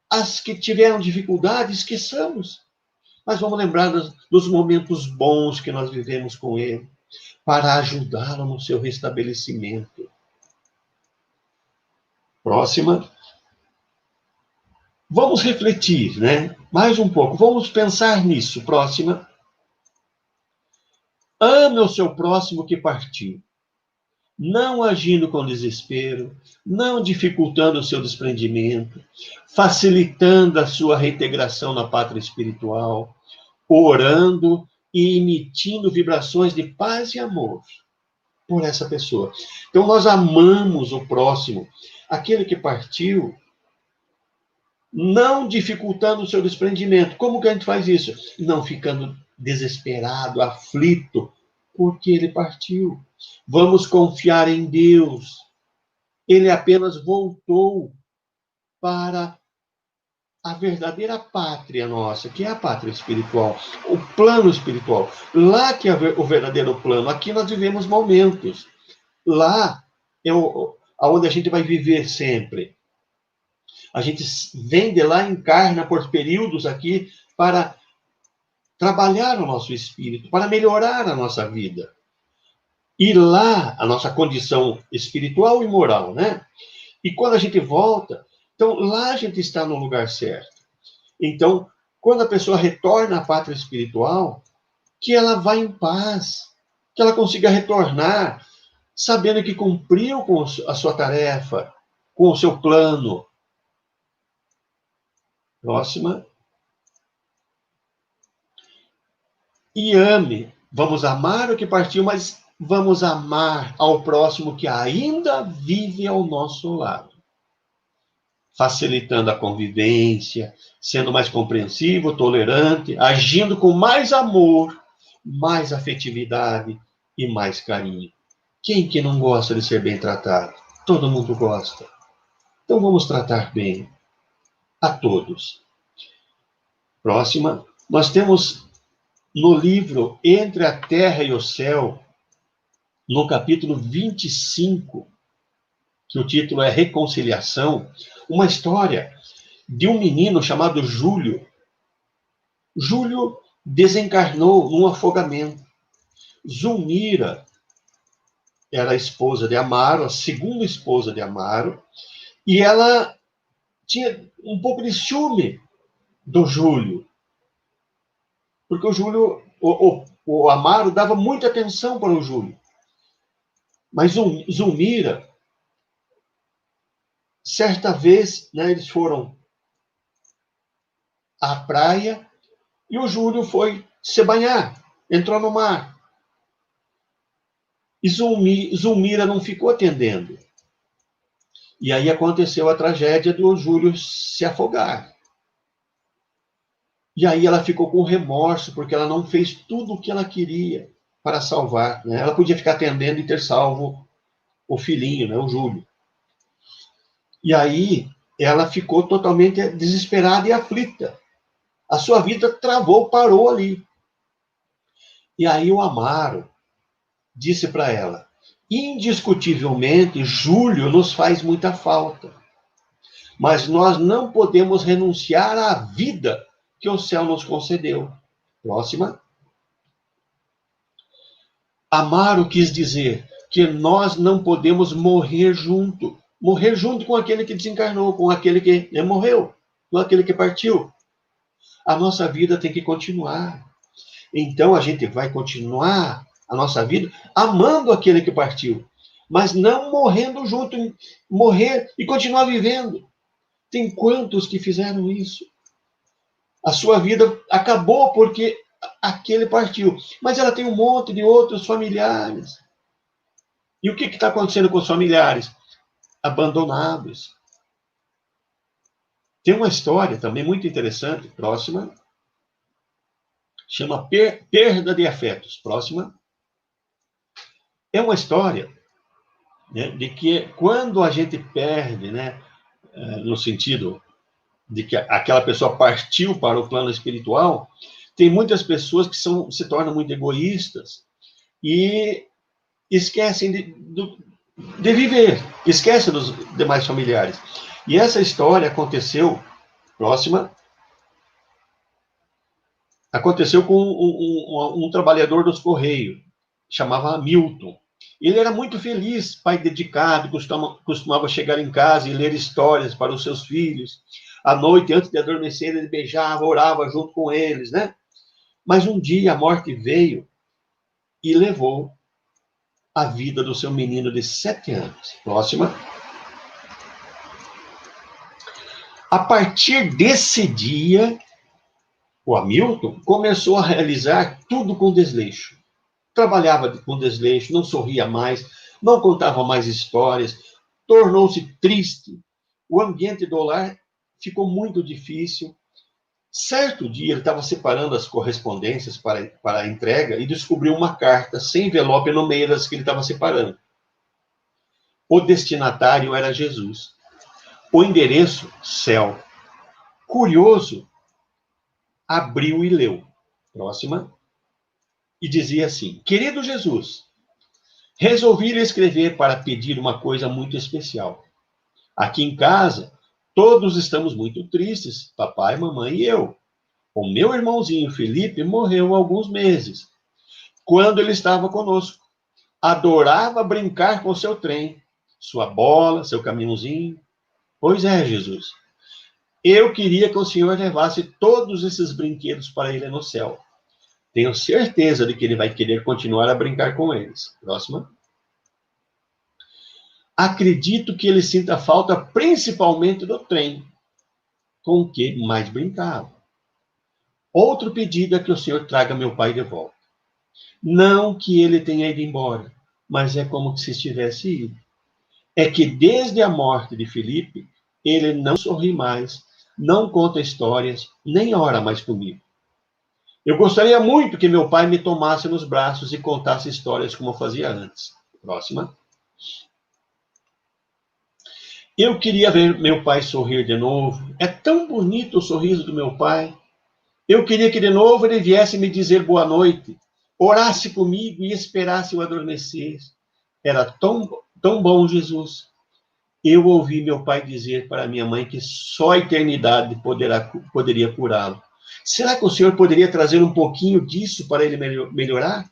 as que tiveram dificuldade, esqueçamos. Mas vamos lembrar dos momentos bons que nós vivemos com ele, para ajudá-lo no seu restabelecimento. Próxima. Vamos refletir, né? Mais um pouco. Vamos pensar nisso. Próxima. Ame o seu próximo que partiu, não agindo com desespero, não dificultando o seu desprendimento, facilitando a sua reintegração na pátria espiritual, orando e emitindo vibrações de paz e amor por essa pessoa. Então, nós amamos o próximo, aquele que partiu, não dificultando o seu desprendimento. Como que a gente faz isso? Não ficando desesperado, aflito, porque ele partiu. Vamos confiar em Deus. Ele apenas voltou para a verdadeira pátria nossa, que é a pátria espiritual, o plano espiritual. Lá que é o verdadeiro plano. Aqui nós vivemos momentos. Lá é onde a gente vai viver sempre. A gente vem de lá, encarna por períodos aqui para trabalhar o nosso espírito, para melhorar a nossa vida. E lá, a nossa condição espiritual e moral, né? E quando a gente volta, então lá a gente está no lugar certo. Então, quando a pessoa retorna à pátria espiritual, que ela vá em paz, que ela consiga retornar, sabendo que cumpriu com a sua tarefa, com o seu plano. Próxima. E ame. Vamos amar o que partiu, mas vamos amar ao próximo que ainda vive ao nosso lado. Facilitando a convivência, sendo mais compreensivo, tolerante, agindo com mais amor, mais afetividade e mais carinho. Quem que não gosta de ser bem tratado? Todo mundo gosta. Então vamos tratar bem a todos. Próxima. Nós temos no livro Entre a Terra e o Céu, no capítulo 25, que o título é Reconciliação, uma história de um menino chamado Júlio. Júlio desencarnou num afogamento. Zulmira era a esposa de Amaro, a segunda esposa de Amaro, e ela tinha um pouco de ciúme do Júlio, porque o Júlio, o Amaro dava muita atenção para o Júlio. Mas Zulmira, certa vez, né, eles foram à praia e o Júlio foi se banhar, entrou no mar. E Zulmira não ficou atendendo. E aí aconteceu a tragédia do Júlio se afogar. E aí ela ficou com remorso, porque ela não fez tudo o que ela queria para salvar, né? Ela podia ficar atendendo e ter salvo o filhinho, né, o Júlio. E aí ela ficou totalmente desesperada e aflita. A sua vida travou, parou ali. E aí o Amaro disse para ela: indiscutivelmente, Júlio nos faz muita falta, mas nós não podemos renunciar à vida que o céu nos concedeu. Próxima. Amaro quis dizer que nós não podemos morrer junto com aquele que desencarnou, com aquele que morreu, com aquele que partiu. A nossa vida tem que continuar. Então a gente vai continuar a nossa vida amando aquele que partiu, mas não morrendo junto, morrer e continuar vivendo. Tem quantos que fizeram isso? A sua vida acabou porque aquele partiu, mas ela tem um monte de outros familiares. E o que está acontecendo com os familiares? Abandonados. Tem uma história também muito interessante, próxima, chama Perda de Afetos. Próxima. É uma história, né, de que quando a gente perde, né, no sentido de que aquela pessoa partiu para o plano espiritual, tem muitas pessoas que se tornam muito egoístas e esquecem de viver, esquecem dos demais familiares. E essa história aconteceu, próxima, aconteceu com um trabalhador dos Correios, chamava Milton. Ele era muito feliz, pai dedicado, costumava chegar em casa e ler histórias para os seus filhos. À noite, antes de adormecer, ele beijava, orava junto com eles, né? Mas um dia a morte veio e levou a vida do seu menino de 7 anos. Próxima. A partir desse dia, o Hamilton começou a realizar tudo com desleixo. Trabalhava com desleixo, não sorria mais, não contava mais histórias, tornou-se triste. O ambiente do lar ficou muito difícil. Certo dia, ele estava separando as correspondências para a entrega e descobriu uma carta sem envelope no meio das que ele estava separando. O destinatário era Jesus. O endereço, céu. Curioso, abriu e leu. Próxima. E dizia assim: querido Jesus, resolvi lhe escrever para pedir uma coisa muito especial. Aqui em casa, todos estamos muito tristes, papai, mamãe e eu. O meu irmãozinho Felipe morreu há alguns meses. Quando ele estava conosco, adorava brincar com seu trem, sua bola, seu caminhãozinho. Pois é, Jesus. Eu queria que o Senhor levasse todos esses brinquedos para ele no céu. Tenho certeza de que ele vai querer continuar a brincar com eles. Próxima. Acredito que ele sinta falta principalmente do trem, com o que mais brincava. Outro pedido é que o Senhor traga meu pai de volta. Não que ele tenha ido embora, mas é como se estivesse ido. É que desde a morte de Felipe, ele não sorri mais, não conta histórias, nem ora mais comigo. Eu gostaria muito que meu pai me tomasse nos braços e contasse histórias como eu fazia antes. Próxima. Eu queria ver meu pai sorrir de novo. É tão bonito o sorriso do meu pai. Eu queria que de novo ele viesse me dizer boa noite, orasse comigo e esperasse eu adormecer. Era tão bom, Jesus. Eu ouvi meu pai dizer para minha mãe que só a eternidade poderia curá-lo. Será que o Senhor poderia trazer um pouquinho disso para ele melhorar?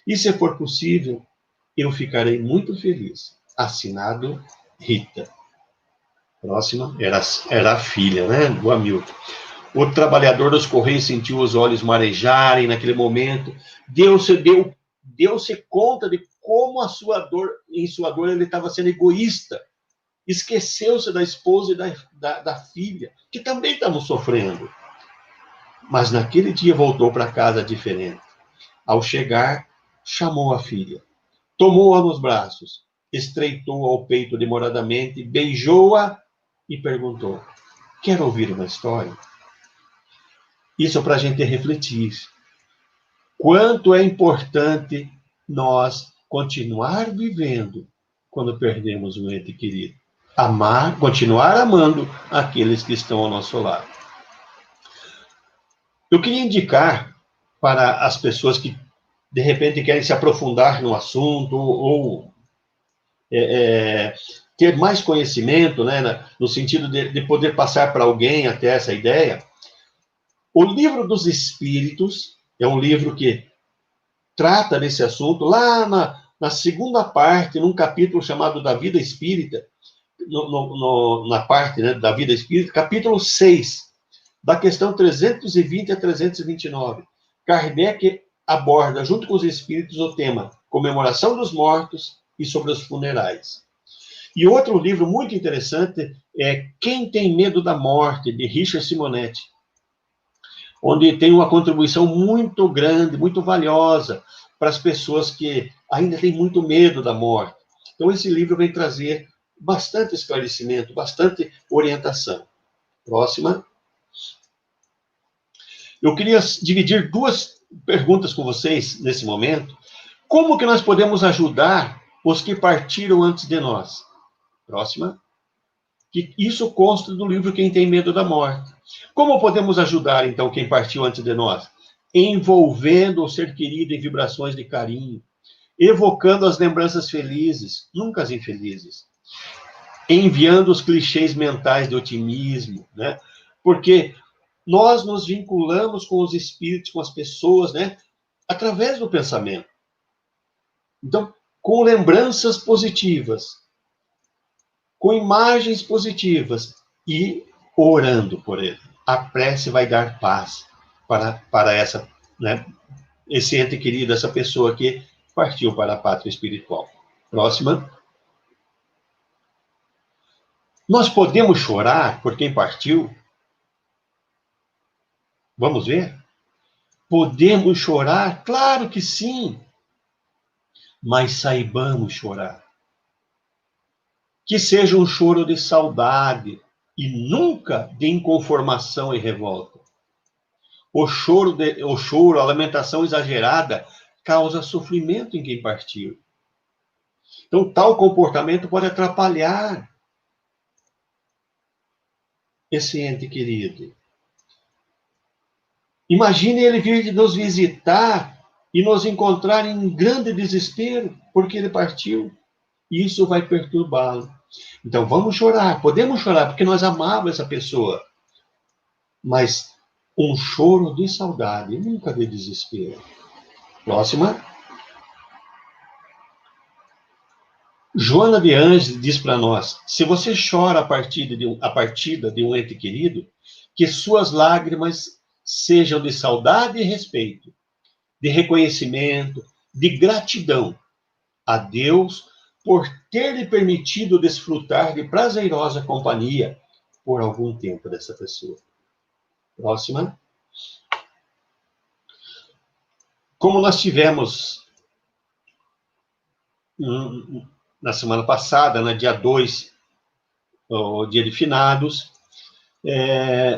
E se for possível, eu ficarei muito feliz. Assinado, Rita. Próxima, era a filha, né, do Hamilton. O trabalhador dos Correios sentiu os olhos marejarem naquele momento. Deu-se conta de como em sua dor ele estava sendo egoísta. Esqueceu-se da esposa e da filha, que também estavam sofrendo. Mas naquele dia voltou para casa diferente. Ao chegar, chamou a filha, tomou-a nos braços, estreitou ao peito demoradamente, beijou-a e perguntou: quer ouvir uma história? Isso para a gente refletir. Quanto é importante nós continuar vivendo quando perdemos um ente querido. Amar, continuar amando aqueles que estão ao nosso lado. Eu queria indicar para as pessoas que, de repente, querem se aprofundar no assunto ou ter mais conhecimento, né, no sentido de poder passar para alguém até essa ideia. O Livro dos Espíritos é um livro que trata desse assunto lá na segunda parte, num capítulo chamado da Vida Espírita, na parte, né, da Vida Espírita, capítulo 6, da questão 320 a 329. Kardec aborda, junto com os espíritos, o tema comemoração dos mortos e sobre os funerais. E outro livro muito interessante é Quem Tem Medo da Morte, de Richard Simonetti, onde tem uma contribuição muito grande, muito valiosa para as pessoas que ainda têm muito medo da morte. Então, esse livro vem trazer bastante esclarecimento, bastante orientação. Próxima. Eu queria dividir duas perguntas com vocês nesse momento. Como que nós podemos ajudar os que partiram antes de nós? Próxima. Que isso consta do livro Quem Tem Medo da Morte. Como podemos ajudar, então, quem partiu antes de nós? Envolvendo o ser querido em vibrações de carinho, evocando as lembranças felizes, nunca as infelizes, enviando os clichês mentais de otimismo, né? Porque nós nos vinculamos com os espíritos, com as pessoas, né? Através do pensamento. Então, com lembranças positivas, com imagens positivas e orando por ele. A prece vai dar paz para essa, né, esse ente querido, essa pessoa que partiu para a pátria espiritual. Próxima. Nós podemos chorar por quem partiu? Vamos ver? Podemos chorar? Claro que sim. Mas saibamos chorar. Que seja um choro de saudade e nunca de inconformação e revolta. O choro, a lamentação exagerada causa sofrimento em quem partiu. Então, tal comportamento pode atrapalhar esse ente querido. Imagine ele vir nos visitar e nos encontrar em grande desespero porque ele partiu. E isso vai perturbá-lo. Então, vamos chorar. Podemos chorar porque nós amávamos essa pessoa. Mas um choro de saudade, nunca de desespero. Próxima. Joana de Ângeles diz para nós, se você chora a partida de um ente querido, que suas lágrimas sejam de saudade e respeito, de reconhecimento, de gratidão a Deus por ter lhe permitido desfrutar de prazerosa companhia por algum tempo dessa pessoa. Próxima. Como nós tivemos na semana passada, no dia 2, o dia de finados,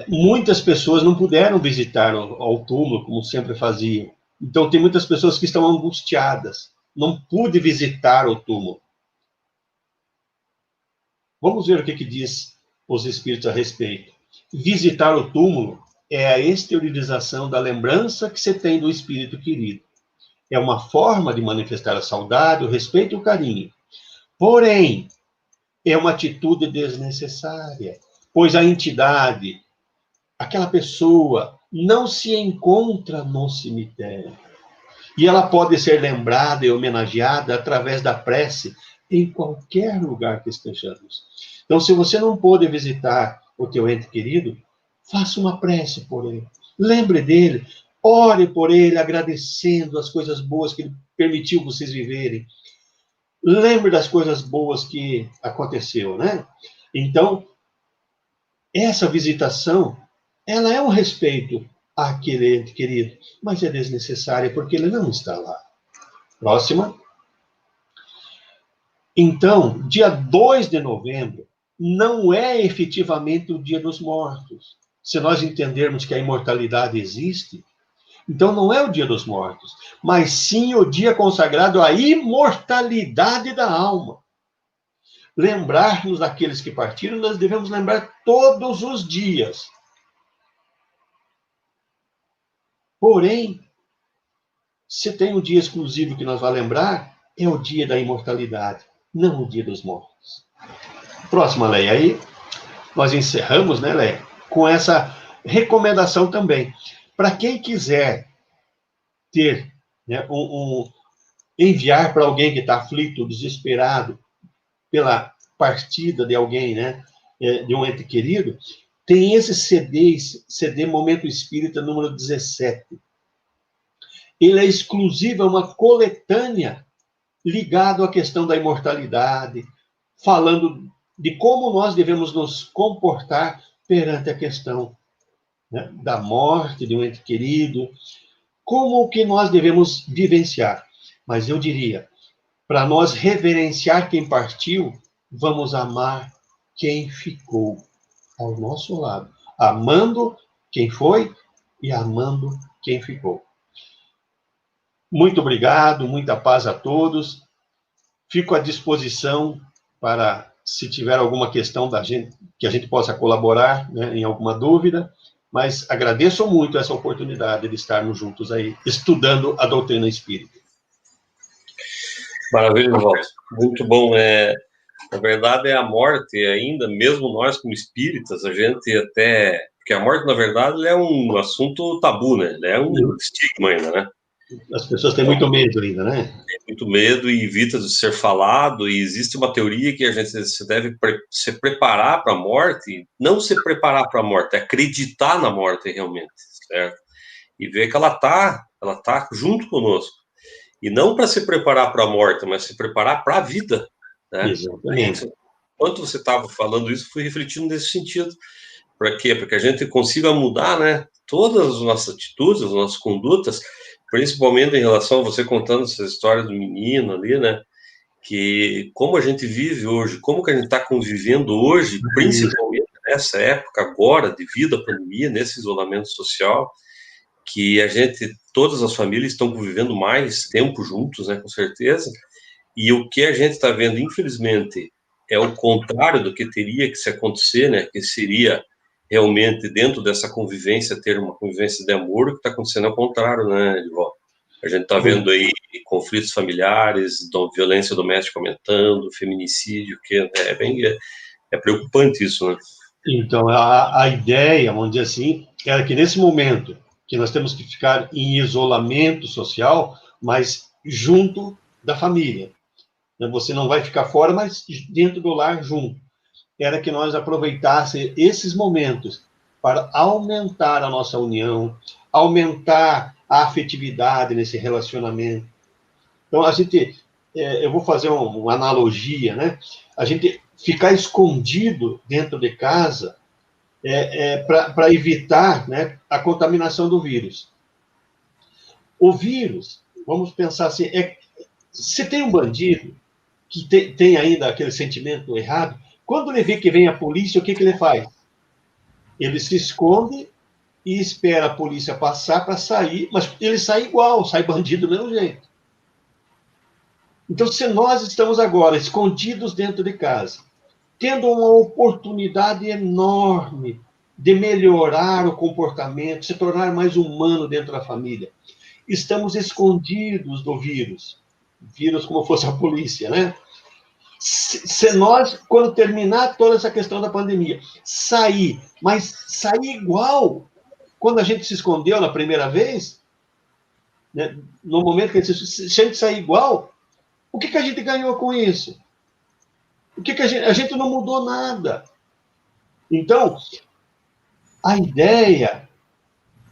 muitas pessoas não puderam visitar ao túmulo, como sempre faziam. Então, tem muitas pessoas que estão angustiadas. Não pude visitar o túmulo. Vamos ver o que diz os espíritos a respeito. Visitar o túmulo é a exteriorização da lembrança que você tem do espírito querido. É uma forma de manifestar a saudade, o respeito e o carinho. Porém, é uma atitude desnecessária, pois a entidade, aquela pessoa, não se encontra no cemitério. E ela pode ser lembrada e homenageada através da prece em qualquer lugar que estejamos. Então, se você não pôde visitar o teu ente querido, faça uma prece por ele. Lembre dele, ore por ele, agradecendo as coisas boas que ele permitiu vocês viverem. Lembre das coisas boas que aconteceu, né? Então, essa visitação, ela é um respeito àquele ente querido, mas é desnecessária porque ele não está lá. Próxima. Então, dia 2 de novembro não é efetivamente o Dia dos Mortos. se nós entendermos que a imortalidade existe, então não é o dia dos mortos, mas sim o dia consagrado à imortalidade da alma. Lembrar-nos daqueles que partiram, nós devemos lembrar todos os dias. Porém, se tem um dia exclusivo que nós vamos lembrar, é o dia da imortalidade, não o dia dos mortos. Próxima, Leia. Aí nós encerramos, né, Leia, com essa recomendação também. Para quem quiser ter, né, enviar para alguém que está aflito, desesperado, pela partida de alguém, né, de um ente querido, tem esse CD Momento Espírita número 17. Ele é exclusivo, é uma coletânea ligado à questão da imortalidade, falando de como nós devemos nos comportar perante a questão, né, da morte de um ente querido, como que nós devemos vivenciar. Mas eu diria, para nós reverenciar quem partiu, vamos amar quem ficou ao nosso lado, amando quem foi e amando quem ficou. Muito obrigado, muita paz a todos. Fico à disposição para, se tiver alguma questão da gente, que a gente possa colaborar, né, em alguma dúvida, mas agradeço muito essa oportunidade de estarmos juntos aí, estudando a doutrina espírita. Maravilha, Walter. Muito bom. Na verdade, a morte ainda, mesmo nós como espíritas, a gente até... Porque a morte, na verdade, é um assunto tabu, né? É um estigma ainda, né? As pessoas têm muito medo ainda, né? Tem muito medo e evita de ser falado, e existe uma teoria que a gente se deve se preparar para a morte, não se preparar para a morte, é acreditar na morte realmente, certo? E ver que ela tá junto conosco. E não para se preparar para a morte, mas se preparar para a vida, né? Exatamente. Enquanto você estava falando isso, fui refletindo nesse sentido. Para quê? Para que a gente consiga mudar, né, todas as nossas atitudes, as nossas condutas, principalmente em relação a você contando essa história do menino ali, né, que como a gente vive hoje, como que a gente está convivendo hoje, principalmente nessa época agora, devido à pandemia, nesse isolamento social, que a gente, todas as famílias estão convivendo mais tempo juntos, né, com certeza, e o que a gente está vendo, infelizmente, é o contrário do que teria que se acontecer, né, que seria realmente, dentro dessa convivência, ter uma convivência de amor. O que está acontecendo é o contrário, né, Edivaldo? A gente está vendo aí conflitos familiares, violência doméstica aumentando, feminicídio, que é preocupante isso, né? Então, a ideia, vamos dizer assim, era que nesse momento que nós temos que ficar em isolamento social, mas junto da família. Você não vai ficar fora, mas dentro do lar, junto. Era que nós aproveitássemos esses momentos para aumentar a nossa união, aumentar a afetividade nesse relacionamento. Então, a gente, eu vou fazer uma analogia, né? A gente ficar escondido dentro de casa para evitar, né, a contaminação do vírus. O vírus, vamos pensar assim, se tem um bandido que tem ainda aquele sentimento errado, quando ele vê que vem a polícia, o que ele faz? Ele se esconde e espera a polícia passar para sair, mas ele sai igual, sai bandido do mesmo jeito. Então, se nós estamos agora escondidos dentro de casa, tendo uma oportunidade enorme de melhorar o comportamento, se tornar mais humano dentro da família, estamos escondidos do vírus como fosse a polícia, né? Se nós, quando terminar toda essa questão da pandemia, sair, mas sair igual quando a gente se escondeu na primeira vez, né? No momento que a gente sair igual, o que a gente ganhou com isso? A gente não mudou nada. Então, a ideia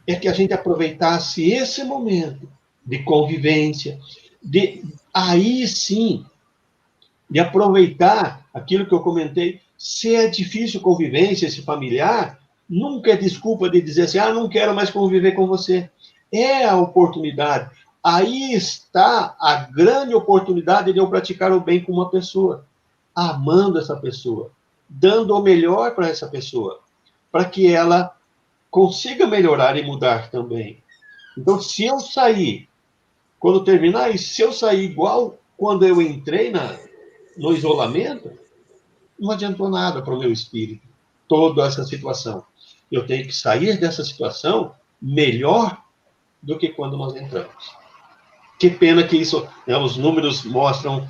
é que a gente aproveitasse esse momento de convivência, aí sim, de aproveitar aquilo que eu comentei. Se é difícil convivência, esse familiar, nunca é desculpa de dizer assim, não quero mais conviver com você. É a oportunidade. Aí está a grande oportunidade de eu praticar o bem com uma pessoa, amando essa pessoa, dando o melhor para essa pessoa, para que ela consiga melhorar e mudar também. Então, se eu sair, quando terminar isso, se eu sair igual quando eu entrei no isolamento, não adiantou nada para o meu espírito, toda essa situação. Eu tenho que sair dessa situação melhor do que quando nós entramos. Que pena que isso, né, os números mostram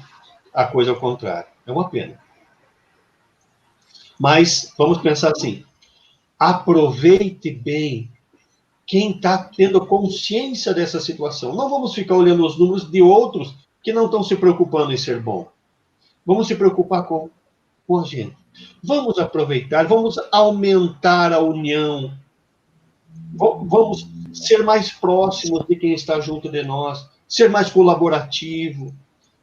a coisa ao contrário. É uma pena. Mas vamos pensar assim, aproveite bem quem está tendo consciência dessa situação. Não vamos ficar olhando os números de outros que não estão se preocupando em ser bom. Vamos se preocupar com a gente. Vamos aproveitar, vamos aumentar a união. Vamos ser mais próximos de quem está junto de nós, ser mais colaborativo.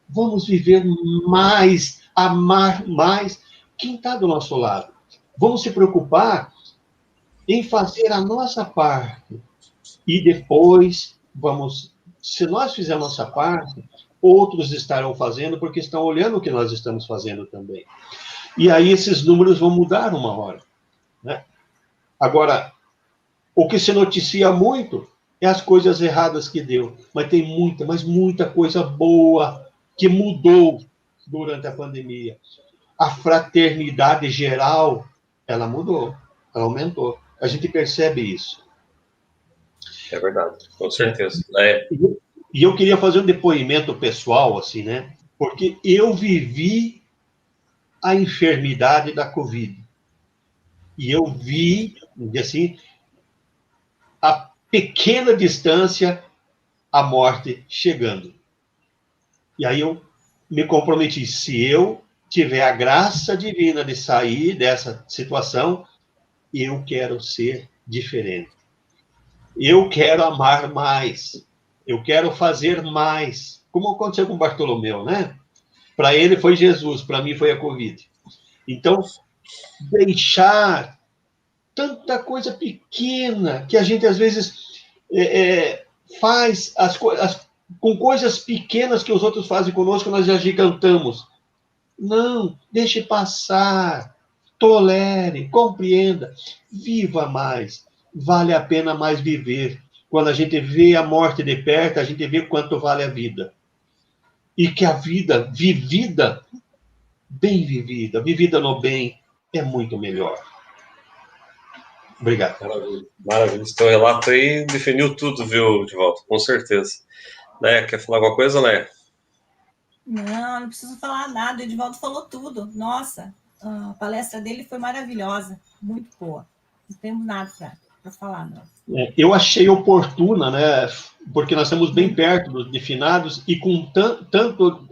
Vamos viver mais, amar mais quem está do nosso lado. Vamos se preocupar em fazer a nossa parte. E depois, se nós fizermos a nossa parte, outros estarão fazendo, porque estão olhando o que nós estamos fazendo também. E aí esses números vão mudar uma hora. Né? Agora, o que se noticia muito é as coisas erradas que deu. Mas tem muita coisa boa que mudou durante a pandemia. A fraternidade geral, ela mudou, ela aumentou. A gente percebe isso. É verdade, com certeza. E eu queria fazer um depoimento pessoal, assim, né? Porque eu vivi a enfermidade da Covid. E eu vi, assim, a pequena distância, a morte chegando. E aí eu me comprometi, se eu tiver a graça divina de sair dessa situação, eu quero ser diferente. Eu quero amar mais. Eu quero fazer mais. Como aconteceu com Bartolomeu, né? Para ele foi Jesus, para mim foi a Covid. Então, deixar tanta coisa pequena que a gente, às vezes, faz com coisas pequenas que os outros fazem conosco, nós já gigantamos. Não, deixe passar, tolere, compreenda, viva mais. Vale a pena mais viver. Quando a gente vê a morte de perto, a gente vê quanto vale a vida. E que a vida vivida, bem vivida, vivida no bem, é muito melhor. Obrigado. Maravilha. Esse teu relato aí definiu tudo, viu, Divaldo? Com certeza. Né? Quer falar alguma coisa, né? Não preciso falar nada. O Edivaldo falou tudo. Nossa, a palestra dele foi maravilhosa. Muito boa. Não temos nada para falar, não. Eu achei oportuna, né? Porque nós estamos bem perto de finados e com tanto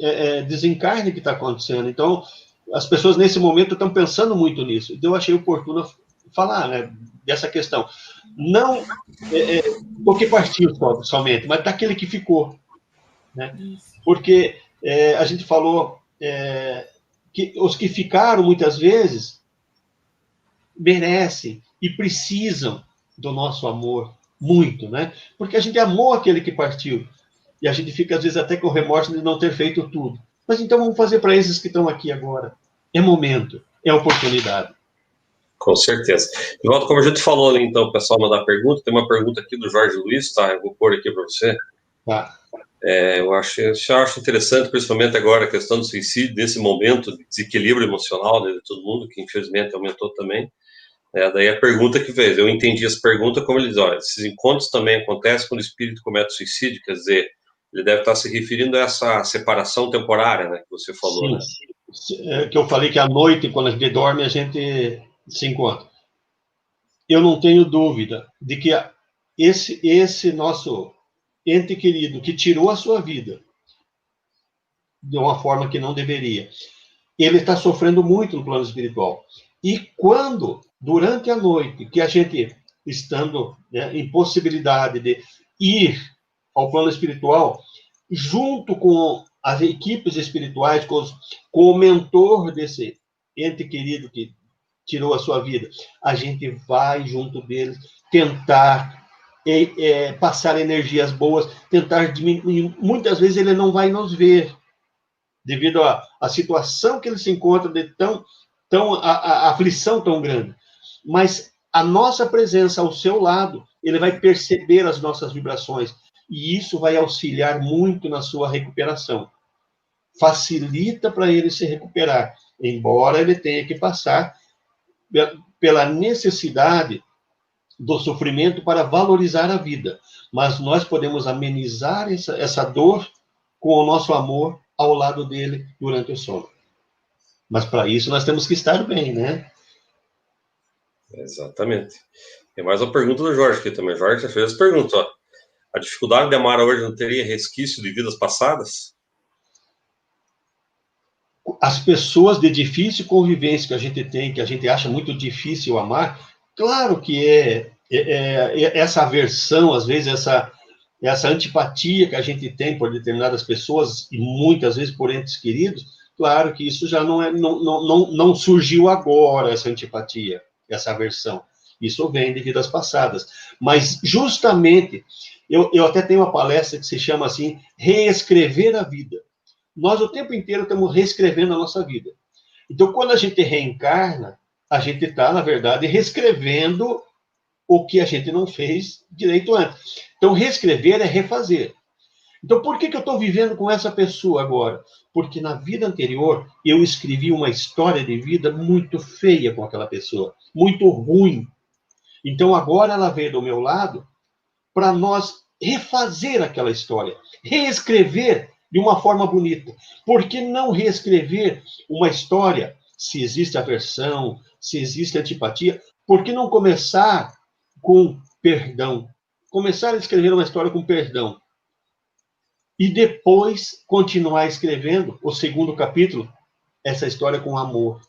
desencarne que está acontecendo. Então, as pessoas nesse momento estão pensando muito nisso. Então, eu achei oportuno falar, né, dessa questão. Não do que partiu somente, mas daquele que ficou. Né? Porque a gente falou que os que ficaram, muitas vezes, merecem e precisam do nosso amor, muito, né? Porque a gente amou aquele que partiu. E a gente fica, às vezes, até com remorso de não ter feito tudo. Mas então vamos fazer para esses que estão aqui agora. É momento, é oportunidade. Com certeza. Divaldo, como a gente falou ali, então, o pessoal mandar pergunta, tem uma pergunta aqui do Jorge Luiz, tá? Eu vou pôr aqui para você. Tá. Eu acho interessante, principalmente agora, a questão do suicídio, nesse momento de desequilíbrio emocional, né, de todo mundo, que infelizmente aumentou também. Daí a pergunta que fez, eu entendi essa pergunta como ele diz, olha, esses encontros também acontecem quando o espírito comete suicídio, quer dizer, ele deve estar se referindo a essa separação temporária, né, que você falou, né? Que eu falei que à noite, quando a gente dorme, a gente se encontra. Eu não tenho dúvida de que esse nosso ente querido que tirou a sua vida de uma forma que não deveria, ele está sofrendo muito no plano espiritual. E quando, durante a noite, que a gente, estando em possibilidade de ir ao plano espiritual, junto com as equipes espirituais, com o mentor desse ente querido que tirou a sua vida, a gente vai junto deles tentar passar energias boas, tentar diminuir. Muitas vezes ele não vai nos ver, devido à situação que ele se encontra, de a aflição tão grande. Mas a nossa presença ao seu lado, ele vai perceber as nossas vibrações. E isso vai auxiliar muito na sua recuperação. Facilita para ele se recuperar, embora ele tenha que passar pela necessidade do sofrimento para valorizar a vida. Mas nós podemos amenizar essa dor com o nosso amor ao lado dele durante o sono. Mas para isso nós temos que estar bem, né? Exatamente. Tem mais uma pergunta do Jorge aqui também. Jorge, você fez essa pergunta, ó. A dificuldade de amar hoje não teria resquício de vidas passadas? As pessoas de difícil convivência que a gente tem, que a gente acha muito difícil amar, claro que essa aversão, às vezes essa antipatia que a gente tem por determinadas pessoas, e muitas vezes por entes queridos, claro que isso já não surgiu agora, essa antipatia, essa aversão. Isso vem de vidas passadas. Mas, justamente, eu até tenho uma palestra que se chama assim, Reescrever a Vida. Nós, o tempo inteiro, estamos reescrevendo a nossa vida. Então, quando a gente reencarna, a gente está, na verdade, reescrevendo o que a gente não fez direito antes. Então, reescrever é refazer. Então, por que eu estou vivendo com essa pessoa agora? Porque na vida anterior, eu escrevi uma história de vida muito feia com aquela pessoa, muito ruim. Então, agora ela veio do meu lado para nós refazer aquela história, reescrever de uma forma bonita. Por que não reescrever uma história, se existe aversão, se existe antipatia, por que não começar com perdão? Começar a escrever uma história com perdão. E depois continuar escrevendo o segundo capítulo, essa história com amor.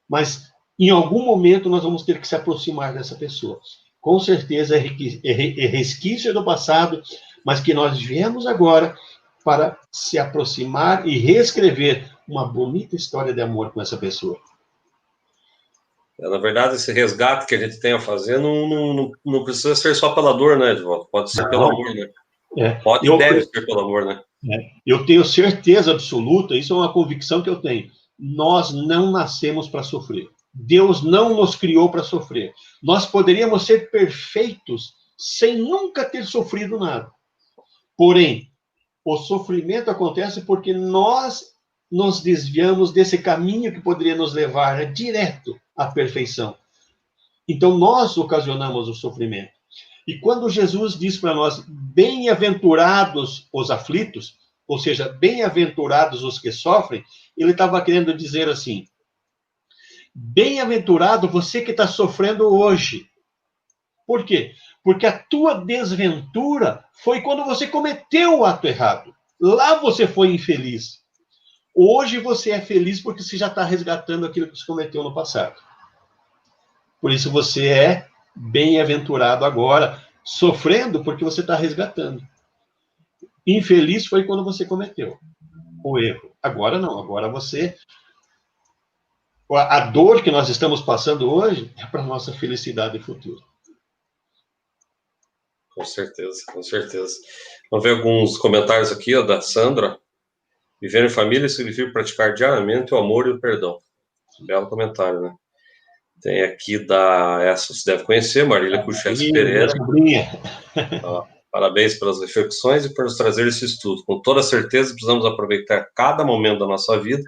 Mas, em algum momento, nós vamos ter que se aproximar dessa pessoa. Com certeza é resquício do passado, mas que nós viemos agora para se aproximar e reescrever uma bonita história de amor com essa pessoa. Na verdade, esse resgate que a gente tem a fazer não precisa ser só pela dor, né, Edvaldo? Pode ser pelo amor, né? Pode e deve ser pelo amor, né? Eu tenho certeza absoluta, isso é uma convicção que eu tenho. Nós não nascemos para sofrer. Deus não nos criou para sofrer. Nós poderíamos ser perfeitos sem nunca ter sofrido nada. Porém, o sofrimento acontece porque nós nos desviamos desse caminho que poderia nos levar direto à perfeição. Então, nós ocasionamos o sofrimento. E quando Jesus diz para nós, bem-aventurados os aflitos, ou seja, bem-aventurados os que sofrem, ele estava querendo dizer assim, bem-aventurado você que está sofrendo hoje. Por quê? Porque a tua desventura foi quando você cometeu o ato errado. Lá você foi infeliz. Hoje você é feliz porque você já está resgatando aquilo que você cometeu no passado. Por isso você é bem-aventurado agora, sofrendo porque você está resgatando. Infeliz foi quando você cometeu o erro. Agora não, agora você... A dor que nós estamos passando hoje é para a nossa felicidade futura. Com certeza, com certeza. Vamos ver alguns comentários aqui, ó, da Sandra. Viver em família significa praticar diariamente o amor e o perdão. Belo comentário, né? Tem aqui essa você deve conhecer, Marília Kuchevski Pereira. Parabéns pelas reflexões e por nos trazer esse estudo. Com toda certeza, precisamos aproveitar cada momento da nossa vida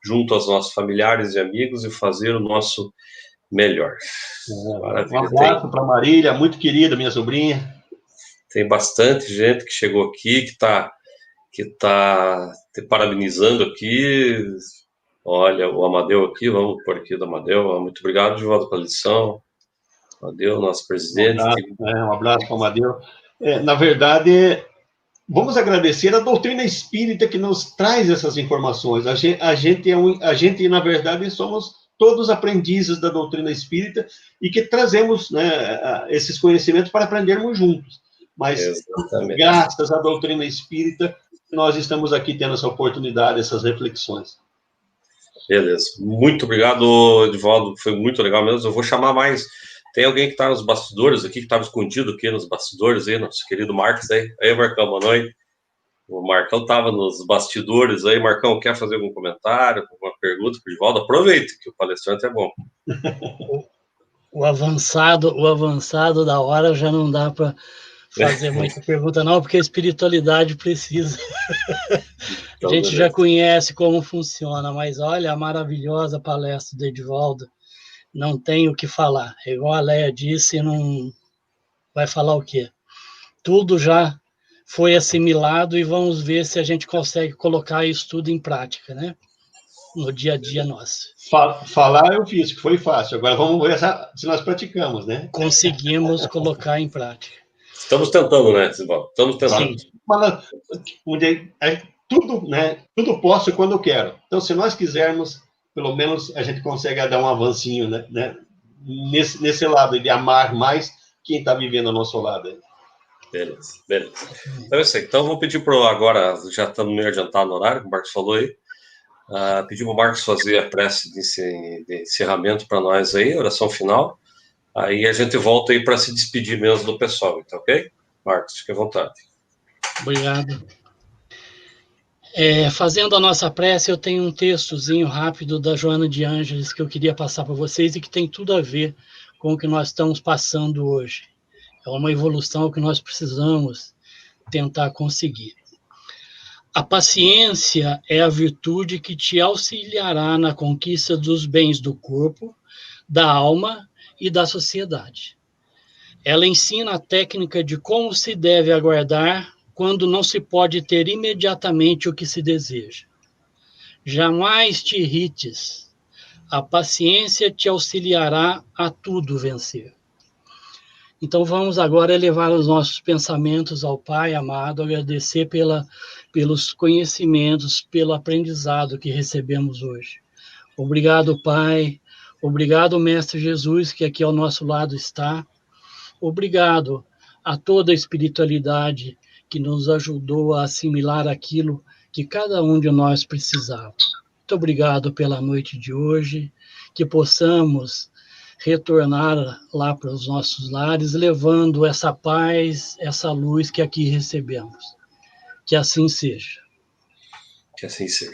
junto aos nossos familiares e amigos e fazer o nosso melhor. Maravilha. Um abraço para a Marília, muito querida, minha sobrinha. Tem bastante gente que chegou aqui, que está te parabenizando aqui. Olha, o Amadeu aqui, vamos por aqui do Amadeu. Muito obrigado, de volta pela lição. Amadeu, nosso presidente. Um abraço para o Amadeu. Na verdade, vamos agradecer a doutrina espírita que nos traz essas informações. A gente, na verdade, somos todos aprendizes da doutrina espírita e que trazemos, né, esses conhecimentos para aprendermos juntos. Mas, exatamente, graças à doutrina espírita, nós estamos aqui tendo essa oportunidade, essas reflexões. Beleza. Muito obrigado, Edivaldo. Foi muito legal mesmo. Eu vou chamar mais... Tem alguém que está nos bastidores aqui, que estava escondido aqui nos bastidores, aí, nosso querido Marcos aí. Aí, Marcão, boa noite. O Marcão estava nos bastidores aí. Marcão, quer fazer algum comentário, alguma pergunta para o Edivaldo? Aproveita, que o palestrante é bom. O avançado da hora já não dá para fazer muita pergunta, não, porque a espiritualidade precisa. A gente já conhece como funciona, mas olha, a maravilhosa palestra do Edivaldo, não tem o que falar. É igual a Leia disse, não vai falar o quê? Tudo já foi assimilado e vamos ver se a gente consegue colocar isso tudo em prática, né? No dia a dia nosso. Falar eu fiz, que foi fácil. Agora vamos ver se nós praticamos, né? Conseguimos colocar em prática. Estamos tentando, né, Edivaldo? Estamos tentando. Sim. Tudo, né? Tudo posso quando eu quero. Então, se nós quisermos, pelo menos a gente consegue dar um avancinho, né? Nesse lado, de amar mais quem está vivendo ao nosso lado. Beleza. Então é isso aí. Então, vou pedir para agora, já estamos meio adiantado no horário, que o Marcos falou aí, pedir para o Marcos fazer a prece de encerramento para nós aí, oração final. Aí a gente volta aí para se despedir mesmo do pessoal, então, ok? Marcos, fique à vontade. Obrigado. Fazendo a nossa prece, eu tenho um textozinho rápido da Joana de Ângeles que eu queria passar para vocês e que tem tudo a ver com o que nós estamos passando hoje. É uma evolução que nós precisamos tentar conseguir. A paciência é a virtude que te auxiliará na conquista dos bens do corpo, da alma e da sociedade. Ela ensina a técnica de como se deve aguardar quando não se pode ter imediatamente o que se deseja. Jamais te irrites. A paciência te auxiliará a tudo vencer. Então vamos agora elevar os nossos pensamentos ao Pai amado, agradecer pelos conhecimentos, pelo aprendizado que recebemos hoje. Obrigado, Pai. Obrigado, Mestre Jesus, que aqui ao nosso lado está. Obrigado a toda a espiritualidade que nos ajudou a assimilar aquilo que cada um de nós precisava. Muito obrigado pela noite de hoje, que possamos retornar lá para os nossos lares, levando essa paz, essa luz que aqui recebemos. Que assim seja. Que assim seja.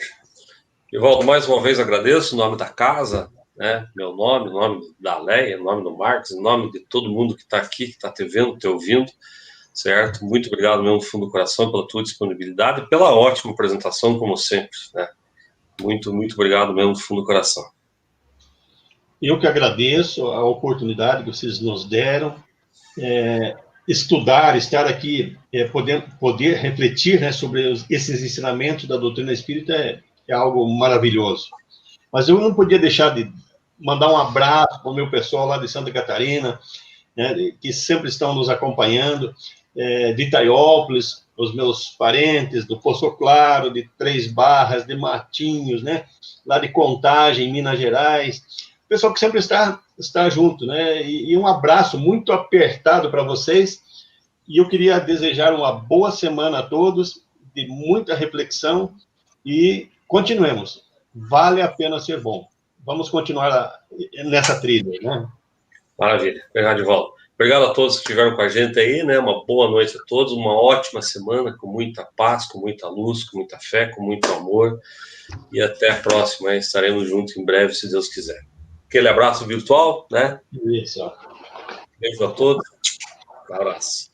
Edivaldo, mais uma vez agradeço, em nome da casa, né? Meu nome, em nome da Leia, em nome do Marcos, em nome de todo mundo que está aqui, que está te vendo, te ouvindo, certo? Muito obrigado mesmo do fundo do coração pela tua disponibilidade e pela ótima apresentação, como sempre, né? Muito, muito obrigado mesmo do fundo do coração. Eu que agradeço a oportunidade que vocês nos deram, estudar, estar aqui, poder refletir, né, sobre esses ensinamentos da doutrina espírita é algo maravilhoso. Mas eu não podia deixar de mandar um abraço para o meu pessoal lá de Santa Catarina, né, que sempre estão nos acompanhando, de Itaiópolis, os meus parentes, do Poço Claro, de Três Barras, de Matinhos, né, lá de Contagem, Minas Gerais, pessoal que sempre está junto, né, e um abraço muito apertado para vocês, e eu queria desejar uma boa semana a todos, de muita reflexão, e continuemos. Vale a pena ser bom. Vamos continuar nessa trilha, né? Maravilha. Obrigado, Edivaldo. Obrigado a todos que estiveram com a gente aí, né? Uma boa noite a todos, uma ótima semana, com muita paz, com muita luz, com muita fé, com muito amor. E até a próxima, hein? Estaremos juntos em breve, se Deus quiser. Aquele abraço virtual, né? Isso. Beijo a todos. Um abraço.